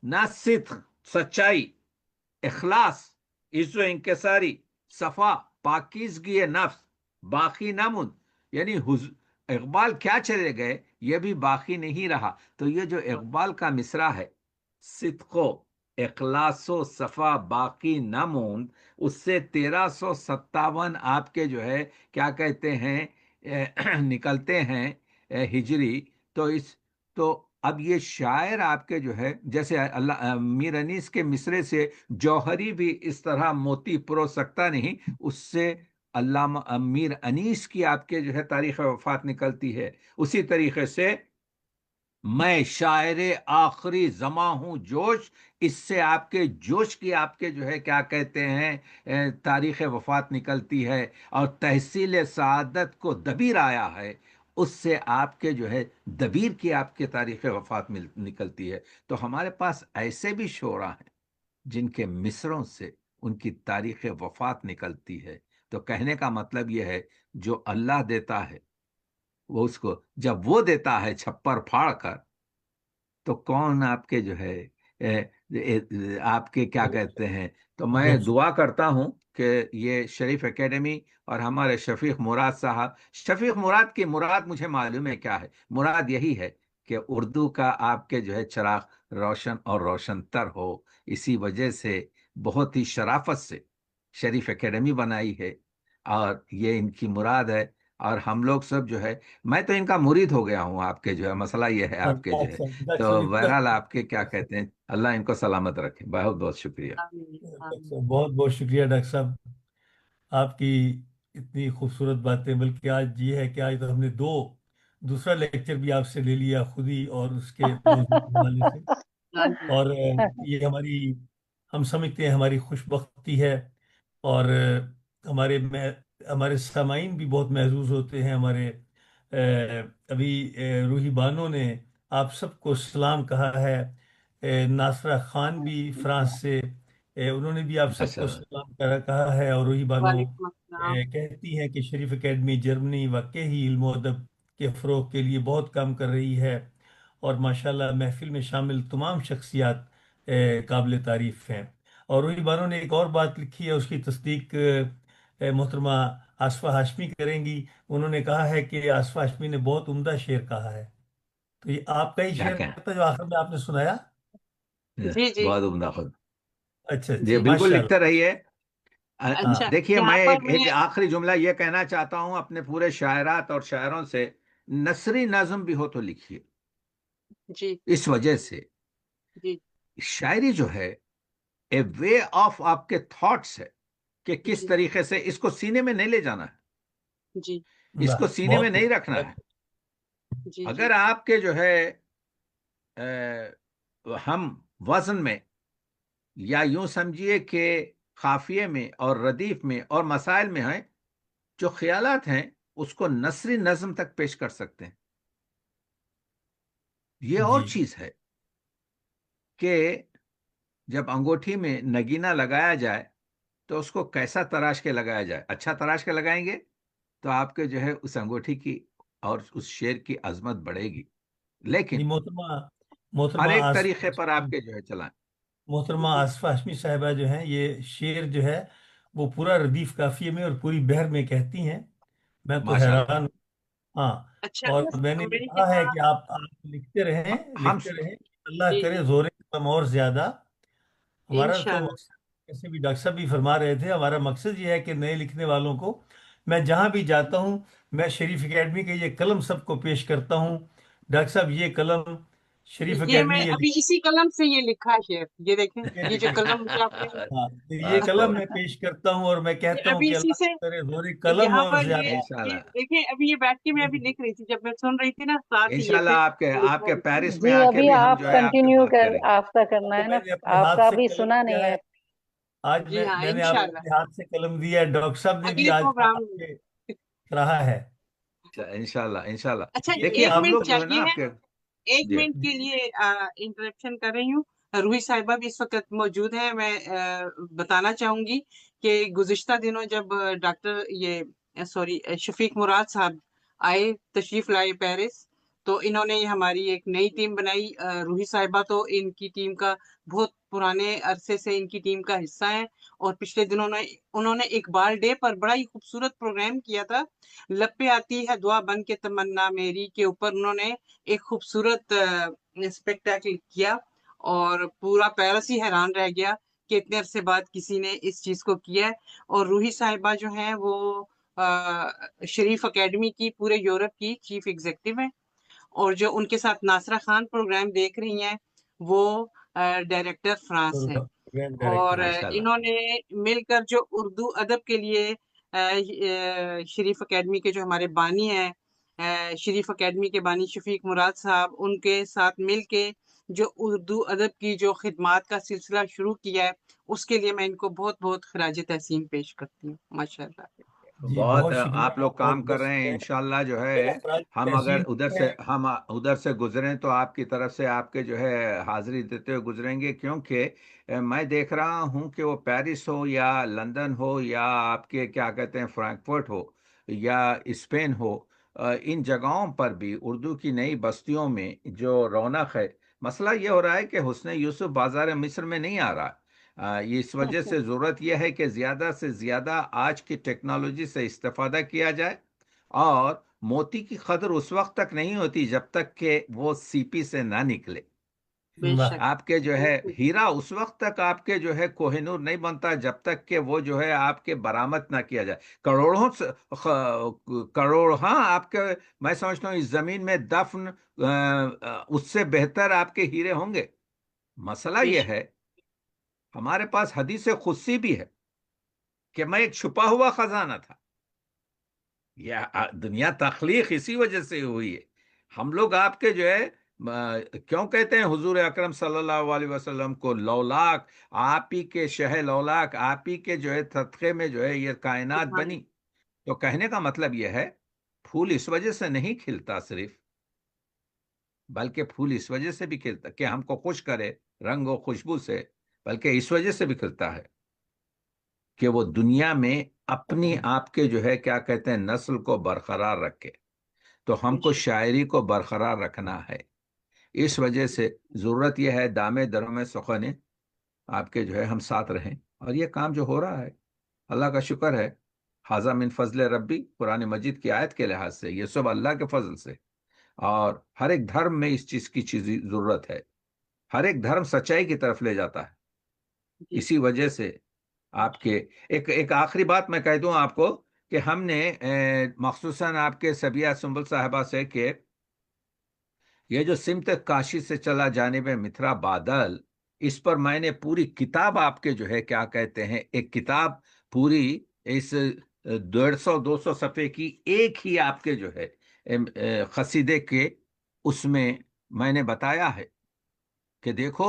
نہ صدق سچائی، اخلاص عز و انکساری، صفا پاکیزگی نفس باقی نہ ماند. یعنی اقبال کیا چلے گئے یہ بھی باقی نہیں رہا. تو یہ جو اقبال کا مصرع ہے، صدق و اخلاص و صفا باقی نہ ماند، اس سے 1357 آپ کے جو ہے کیا کہتے ہیں نکلتے ہیں ہجری. تو اب یہ شاعر آپ کے جو ہے جیسے اللہ میر انیس کے مصرے سے جوہری بھی اس طرح موتی پرو سکتا نہیں، اس سے علامہ میر انیس کی آپ کے جو ہے تاریخ وفات نکلتی ہے. اسی طریقے سے میں شاعر آخری زماں ہوں جوش، اس سے آپ کے جوش کی آپ کے جو ہے کیا کہتے ہیں تاریخ وفات نکلتی ہے. اور تحصیل سعادت کو دبیر آیا ہے، اس سے آپ کے جو ہے دبیر کی آپ کے تاریخ وفات نکلتی ہے. تو ہمارے پاس ایسے بھی شعراء ہیں جن کے مصروں سے ان کی تاریخ وفات نکلتی ہے. تو کہنے کا مطلب یہ ہے جو اللہ دیتا ہے وہ اس کو جب وہ دیتا ہے چھپر پھاڑ کر، تو کون آپ کے جو ہے آپ کے کیا کہتے ہیں. تو میں دعا کرتا ہوں کہ یہ شریف اکیڈمی اور ہمارے شفیق مراد صاحب، شفیق مراد کی مراد مجھے معلوم ہے کیا ہے، مراد یہی ہے کہ اردو کا آپ کے جو ہے چراغ روشن اور روشن تر ہو. اسی وجہ سے بہت ہی شرافت سے شریف اکیڈمی بنائی ہے اور یہ ان کی مراد ہے. اور ہم لوگ سب جو ہے، میں تو ان کا مرید ہو گیا ہوں آپ کے جو ہے، مسئلہ یہ ہے آپ کے جو ہے. تو بہرحال آپ کے کیا کہتے ہیں، اللہ ان کو سلامت رکھے. بہت بہت شکریہ. بہت بہت شکریہ ڈاکٹر صاحب، آپ کی اتنی خوبصورت باتیں. بلکہ آج یہ ہے کہ آج تو ہم نے دوسرا لیکچر بھی آپ سے لے لیا خود ہی، اور اس کے موضوع کے حوالے سے. اور یہ ہم سمجھتے ہیں ہماری خوش بختی ہے. اور ہمارے سامعین بھی بہت محظوظ ہوتے ہیں. ابھی روحی بانو نے آپ سب کو سلام کہا ہے. ناصرہ خان بھی فرانس سے، انہوں نے بھی آپ سب کو سلام کہا ہے. اور روحی بانو وعلیکم السلام. کہتی ہیں کہ شریف اکیڈمی جرمنی واقعی ہی علم و ادب کے فروغ کے لیے بہت کام کر رہی ہے، اور ماشاءاللہ محفل میں شامل تمام شخصیات قابل تعریف ہیں. اور روحی بانو نے ایک اور بات لکھی ہے، اس کی تصدیق محترمہ آصفہ ہاشمی کریں گی. انہوں نے کہا ہے کہ آصفہ ہاشمی نے بہت عمدہ شعر کہا ہے. تو یہ آپ کا ہی کیا شعر کہیں، تھا جو آخر میں آپ نے سنایا؟ جی بہت عمدہ خود. اچھا جی اچھا، بالکل ماشاء لکھتے اللہ. رہیے. ہاں اچھا دیکھیے یہاں میں پر ایک آخری جملہ یہ کہنا چاہتا ہوں اپنے پورے شاعرات اور شاعروں سے. نثری نظم بھی ہو تو لکھیے. جی اس وجہ سے جی شاعری جو ہے اے وے آف آپ کے تھاٹس ہے کہ کس جی طریقے سے اس کو سینے میں نہیں لے جانا ہے، جی اس کو واہ، سینے بہت میں نہیں رکھنا ہے. جی جی اگر آپ کے جو ہے ہم وزن میں، یا یوں سمجھیے کہ قافیے میں اور ردیف میں اور مسائل میں ہیں، جو خیالات ہیں اس کو نثری نظم تک پیش کر سکتے ہیں. یہ اور جی چیز ہے کہ جب انگوٹھی میں نگینہ لگایا جائے تو اس کو کیسا تراش کے لگایا جائے. اچھا تراش کے لگائیں گے تو آپ کے جو ہے اس انگوٹھی کی اور اس شعر کی عظمت بڑھے گی. لیکن جی محترمہ ہر ایک آصفہ طریقے پر آپ کے جو ہے چلائیں. محترمہ جی آصفہ ہاشمی صاحبہ جو ہیں، یہ شعر جو ہے وہ پورا ردیف قافیے میں اور پوری بحر میں کہتی ہیں. میں تو ماشاء اللہ. حیران ہوں. ہاں، اچھا اور بس میں نے میں نے کہا کہا ہے کہ آپ لکھتے رہیں ہم لکھتے رہیں. اللہ جی کرے جی زور قلم اور زیادہ. ہمارا تو انشاءاللہ. مقصد، جیسے بھی ڈاکٹر صاحب بھی فرما رہے تھے، ہمارا مقصد یہ ہے کہ نئے لکھنے والوں کو، میں جہاں بھی جاتا ہوں میں شریف اکیڈمی کے یہ قلم سب کو پیش کرتا ہوں. ڈاکٹر صاحب یہ قلم شریف یہ میں اکیڈمی یہ ابھی اسی قلم سے یہ لکھا ہے شعر، یہ دیکھیں یہ یہ جو دیکھیں. قلم مجھے آپ نے ہاں، تو یہ بات قلم تو میں پیش کرتا ہوں اور میں کہتا ہوں ابھی کہ اسی اللہ سے کرے زور قلم یہاں اور پر زیادہ. یہ انشاءاللہ دیکھیں، ابھی یہ بیٹھ کے میں ابھی لکھ رہی تھی، جب میں سن رہی تھی نا ساتھ ہی یہ انشاءاللہ پھر آپ کے پیرس میں جی آ کے ابھی بھی ہم آپ جو ہے آپ سے کنٹینیو بات کر، کریں گے. آپ کا کرنا تو ہے نا، میں نے اپنے آپ ہاتھ کا سے بھی قلم سنا دیا نہیں ہے. ہے. آج جی ہاں میں نے آپ انشاءاللہ اپنے ہاتھ سے قلم دیا ہے. ڈاکٹر صاحب نے بھی اگلے آج پروگرام آپ میں. کے رہا ہے. انشاءاللہ انشاءاللہ. اچھا یہ دیکھیے ایک ہم آپ منٹ لوگ جو ہے چاہیے نا ہے، آپ کے. ایک جی منٹ کے لیے انٹرپشن کر رہی ہوں. روحی صاحبہ بھی اس وقت موجود ہے. میں بتانا چاہوں گی کہ گزشتہ دنوں جب ڈاکٹر یہ سوری شفیق مراد صاحب آئے، تشریف لائے پیرس، تو انہوں نے ہماری ایک نئی ٹیم بنائی. روحی صاحبہ تو ان کی ٹیم کا بہت پرانے عرصے سے ان کی ٹیم کا حصہ ہیں، اور پچھلے دنوں میں انہوں نے اقبال ڈے پر بڑا ہی خوبصورت پروگرام کیا تھا. لب پہ آتی ہے دعا بن کے تمنا میری کے اوپر انہوں نے ایک خوبصورت اسپیکٹیکل کیا، اور پورا پیرس ہی حیران رہ گیا کہ اتنے عرصے بعد کسی نے اس چیز کو کیا ہے. اور روحی صاحبہ جو ہیں وہ شریف اکیڈمی کی پورے یورپ کی چیف ایگزیکٹو ہیں، اور جو ان کے ساتھ ناصرہ خان پروگرام دیکھ رہی ہیں وہ ڈائریکٹر فرانس ہیں. پروگرام اور ڈائریکٹر. ماشاءاللہ. انہوں نے مل کر جو اردو ادب کے لیے شریف اکیڈمی کے جو ہمارے بانی ہیں، شریف اکیڈمی کے بانی شفیق مراد صاحب، ان کے ساتھ مل کے جو اردو ادب کی جو خدمات کا سلسلہ شروع کیا ہے، اس کے لیے میں ان کو بہت بہت خراج تحسین پیش کرتی ہوں. ماشاء اللہ. جی بہت بہت شکریہ. آپ لوگ بہت کام کر بہت رہے ہیں. شکریہ. انشاءاللہ جو میرا ہے خراج ہم اگر تحسین ہے. ہم ادھر سے گزریں تو آپ کی طرف سے آپ کے جو ہے حاضری دیتے ہوئے گزریں گے، کیونکہ میں دیکھ رہا ہوں کہ وہ پیرس ہو یا لندن ہو یا آپ کے کیا کہتے ہیں فرینکفرٹ ہو یا اسپین ہو، ان جگہوں پر بھی اردو کی نئی بستیوں میں جو رونق ہے. مسئلہ یہ ہو رہا ہے کہ حسن یوسف بازار مصر میں نہیں آ رہا. اس وجہ سے ضرورت یہ ہے کہ زیادہ سے زیادہ آج کی ٹیکنالوجی سے استفادہ کیا جائے، اور موتی کی قدر اس وقت تک نہیں ہوتی جب تک کہ وہ سی پی سے نہ نکلے. بے واہ. شک. آپ کے جو ہے بالکل. ہیرا اس وقت تک آپ کے جو ہے کوہ نور نہیں بنتا جب تک کہ وہ جو ہے آپ کے برآمد نہ کیا جائے. کروڑ ہاں آپ کے، میں سمجھتا ہوں اس زمین میں دفن اس سے بہتر آپ کے ہیرے ہوں گے. مسئلہ بے یہ شک. ہے ہمارے پاس حدیث قدسی بھی ہے کہ میں ایک چھپا ہوا خزانہ تھا. یہ دنیا تخلیق اسی وجہ سے ہوئی ہے. ہم لوگ آپ کے جو ہے کیوں کہتے ہیں حضور اکرم صلی اللہ علیہ وسلم کو لولاک، آپ ہی کے شہ لولاک، آپ ہی کے جو ہے صدقے میں جو ہے یہ کائنات سبحان بنی. تو کہنے کا مطلب یہ ہے پھول اس وجہ سے نہیں کھلتا صرف، بلکہ پھول اس وجہ سے بھی کھلتا کہ ہم کو خوش کرے رنگ و خوشبو سے، بلکہ اس وجہ سے بھی کھلتا ہے کہ وہ دنیا میں اپنی آپ کے جو ہے کیا کہتے ہیں نسل کو برقرار رکھے. تو ہم بے کو شک. شاعری کو برقرار رکھنا ہے. اس وجہ سے ضرورت یہ ہے دامے دروں میں سخنے آپ کے جو ہے ہم ساتھ رہیں. اور یہ کام جو ہو رہا ہے اللہ کا شکر ہے. حاذا من فضل ربی، قرآن مجید کی آیت کے لحاظ سے یہ سب اللہ کے فضل سے. اور ہر ایک دھرم میں اس چیز کی ضرورت ہے. ہر ایک دھرم سچائی کی طرف لے جاتا ہے. جی اسی وجہ سے آپ کے ایک آخری بات میں کہہ دوں آپ کو کہ ہم نے مخصوصاً آپ کے سبیہ سنبل صاحبہ سے کہ یہ جو سمت کاشی سے چلا جانب متھرا بادل، اس پر میں نے پوری کتاب آپ کے جو ہے کیا کہتے ہیں، ایک کتاب پوری اس 150-200 صفحے کی ایک ہی آپ کے جو ہے قصیدے کے اس میں نے بتایا ہے کہ دیکھو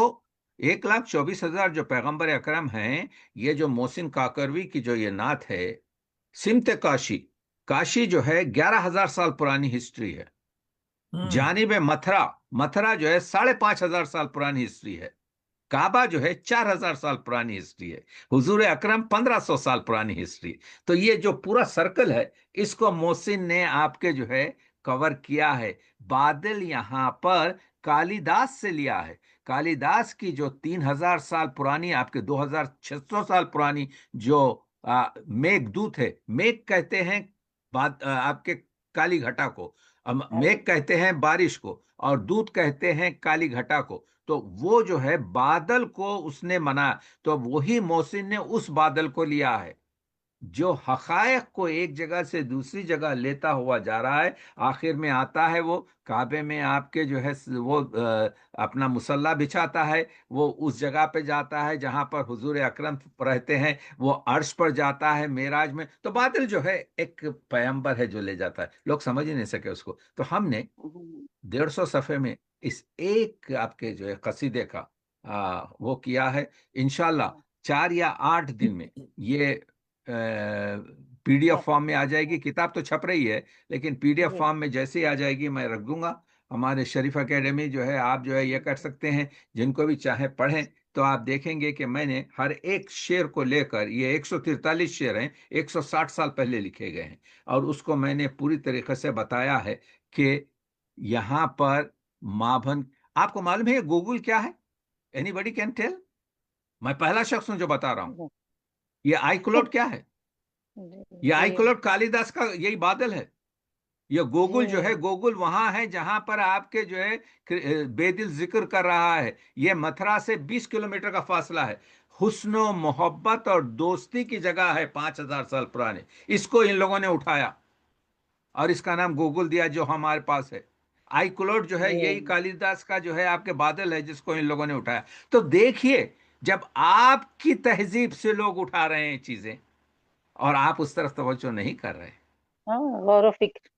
1,24,000 جو پیغمبر اکرم ہیں، یہ جو محسن کاکروی کی جو یہ نعت ہے، سمت کاشی، کاشی جو ہے 11,000 سال پرانی ہسٹری ہے، جانب متھرا جو ہے 5,500 سال پرانی ہسٹری ہے، کعبہ جو ہے 4,000 سال پرانی ہسٹری ہے، حضور اکرم 1,500 سال پرانی ہسٹری. تو یہ جو پورا سرکل ہے، اس کو محسن نے آپ کے جو ہے کور کیا ہے. بادل یہاں پر کالی داس سے لیا ہے. کالی داس کی جو 3,000 سال پرانی، آپ کے 2,600 سال پرانی جو میگھ دوت ہے، میگھ کہتے ہیں آپ کے کالی گھٹا کو، میگھ کہتے ہیں بارش کو، اور دودھ کہتے ہیں کالی گھٹا کو. تو وہ جو ہے بادل کو اس نے منا، تو وہی محسن نے اس بادل کو لیا ہے جو حقائق کو ایک جگہ سے دوسری جگہ لیتا ہوا جا رہا ہے. آخر میں آتا ہے وہ کعبے میں، آپ کے جو ہے وہ اپنا مصلی بچھاتا ہے، وہ اس جگہ پہ جاتا ہے جہاں پر حضور اکرم رہتے ہیں، وہ عرش پر جاتا ہے معراج میں. تو بادل جو ہے ایک پیغمبر ہے جو لے جاتا ہے. لوگ سمجھ ہی نہیں سکے اس کو. تو ہم نے 150 صفحے میں اس ایک آپ کے جو ہے قصیدے کا وہ کیا ہے. انشاءاللہ 4 یا 8 دن میں یہ پی ڈی ایف فارم میں آ جائے گی. کتاب تو چھپ رہی ہے، لیکن پی ڈی ایف فارم میں جیسے ہی آ جائے گی میں رکھ دوں گا. ہمارے شریف اکیڈمی جو ہے، آپ جو ہے یہ کر سکتے ہیں، جن کو بھی چاہے پڑھیں. تو آپ دیکھیں گے کہ میں نے ہر ایک شعر کو لے کر، یہ 143 شعر ہیں، 160 سال پہلے لکھے گئے ہیں، اور اس کو میں نے پوری طریقے سے بتایا ہے کہ یہاں پر مابھن. آپ کو معلوم ہے گوگل کیا ہے؟ Anybody can tell? میں پہلا شخص ہوں جو بتا رہا ہوں. یہ آئی کلوڈ کیا ہے؟ یہ آئی کلوڈ کالی داس کا یہی بادل ہے. یہ گوگل جو ہے، گوگل وہاں ہے جہاں پر آپ کے جو ہے بے دل ذکر کر رہا ہے. یہ متھرا سے 20 کلومیٹر کا فاصلہ ہے. حسن و محبت اور دوستی کی جگہ ہے 5,000 سال پرانے. اس کو ان لوگوں نے اٹھایا اور اس کا نام گوگل دیا جو ہمارے پاس ہے. آئی کلوڈ جو ہے یہی کالی داس کا جو ہے آپ کے بادل ہے جس کو ان لوگوں نے اٹھایا. تو دیکھیے، جب آپ کی تہذیب سے لوگ اٹھا رہے ہیں چیزیں اور آپ اس طرف توجہ نہیں کر رہے، غور و فکر.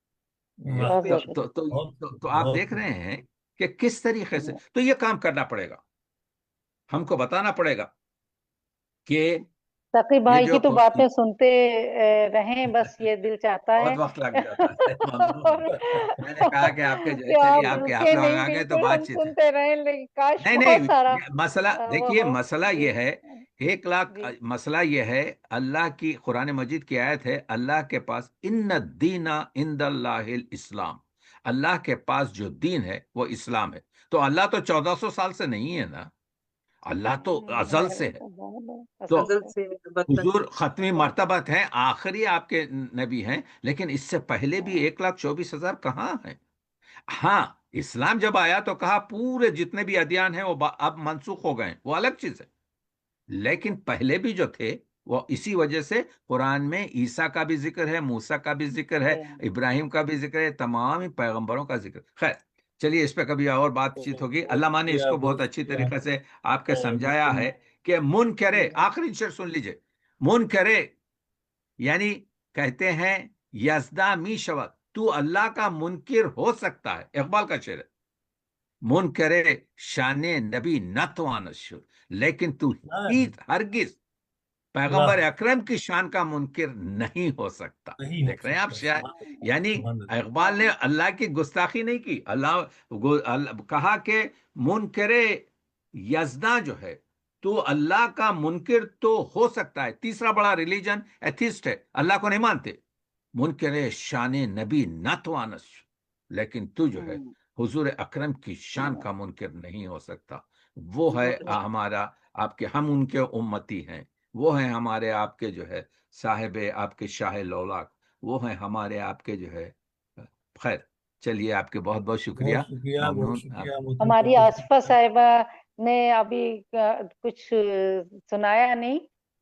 تو آپ دیکھ رہے ہیں کہ کس طریقے سے. تو یہ کام کرنا پڑے گا، ہم کو بتانا پڑے گا کہ تقی بھائی کی تو باتیں سنتے رہیں، بس یہ دل چاہتا ہے. بہت وقت لگ جاتا ہے. میں نے کہا کہ آپ کے چلیے آپ لوگ آ گئے تو بات چیت سنتے رہیں، لیکن کاش نہیں بہت سارا مسئلہ دیکھیے. مسئلہ یہ ہے 1,00,000. جی. مسئلہ یہ ہے، اللہ کی قرآن مجید کی آیت ہے، اللہ کے پاس ان الدین عند اللہ الاسلام، اللہ کے پاس جو دین ہے وہ اسلام ہے. تو اللہ تو 1,400 سال سے نہیں ہے نا، اللہ تو ازل سے ہے. تو حضور ختمی مرتبت ہیں، آخری آپ کے نبی ہیں، لیکن اس سے پہلے بھی 1,24,000 کہاں ہیں. ہاں، اسلام جب آیا تو کہا پورے جتنے بھی ادیان ہیں وہ اب منسوخ ہو گئے، وہ الگ چیز ہے. لیکن پہلے بھی جو تھے وہ اسی وجہ سے قرآن میں عیسیٰ کا بھی ذکر ہے، موسیٰ کا بھی ذکر ہے، ابراہیم کا بھی ذکر ہے، تمام پیغمبروں کا ذکر. خیر چلیے، اس پہ کبھی اور بات چیت ہوگی. علامہ نے اس کو بہت اچھی طریقے سے آپ کے سمجھایا ہے کہ من کرے. آخری شعر سن لیجئے. من کرے یعنی کہتے ہیں یزدا می شود، تو اللہ کا منکر ہو سکتا ہے. اقبال کا شعر ہے. من کرے شان نبی نتوانش شد، لیکن تو ہیچ ہرگز پیغمبر اکرم کی شان کا منکر نہیں ہو سکتا. دیکھ رہے ہیں آپ شاید، یعنی اقبال نے اللہ کی گستاخی نہیں کی. اللہ کہا کہ منکر یزداں جو ہے تو اللہ کا منکر تو ہو سکتا ہے. تیسرا بڑا ریلیجن ایتھیسٹ ہے، اللہ کو نہیں مانتے. منکر شان نبی نتوانش، لیکن تو جو ہے حضور اکرم کی شان کا منکر نہیں ہو سکتا. وہ ہے ہمارا آپ کے، ہم ان کے امتی ہیں. وہ ہیں ہمارے آپ کے جو ہے صاحب آپ کے شاہ لولاک، وہ ہیں ہمارے آپ کے جو ہے. خیر چلیے، آپ کے بہت بہت شکریہ. ممنون. ہماری آصفہ صاحبہ نے ابھی کچھ سنایا نہیں،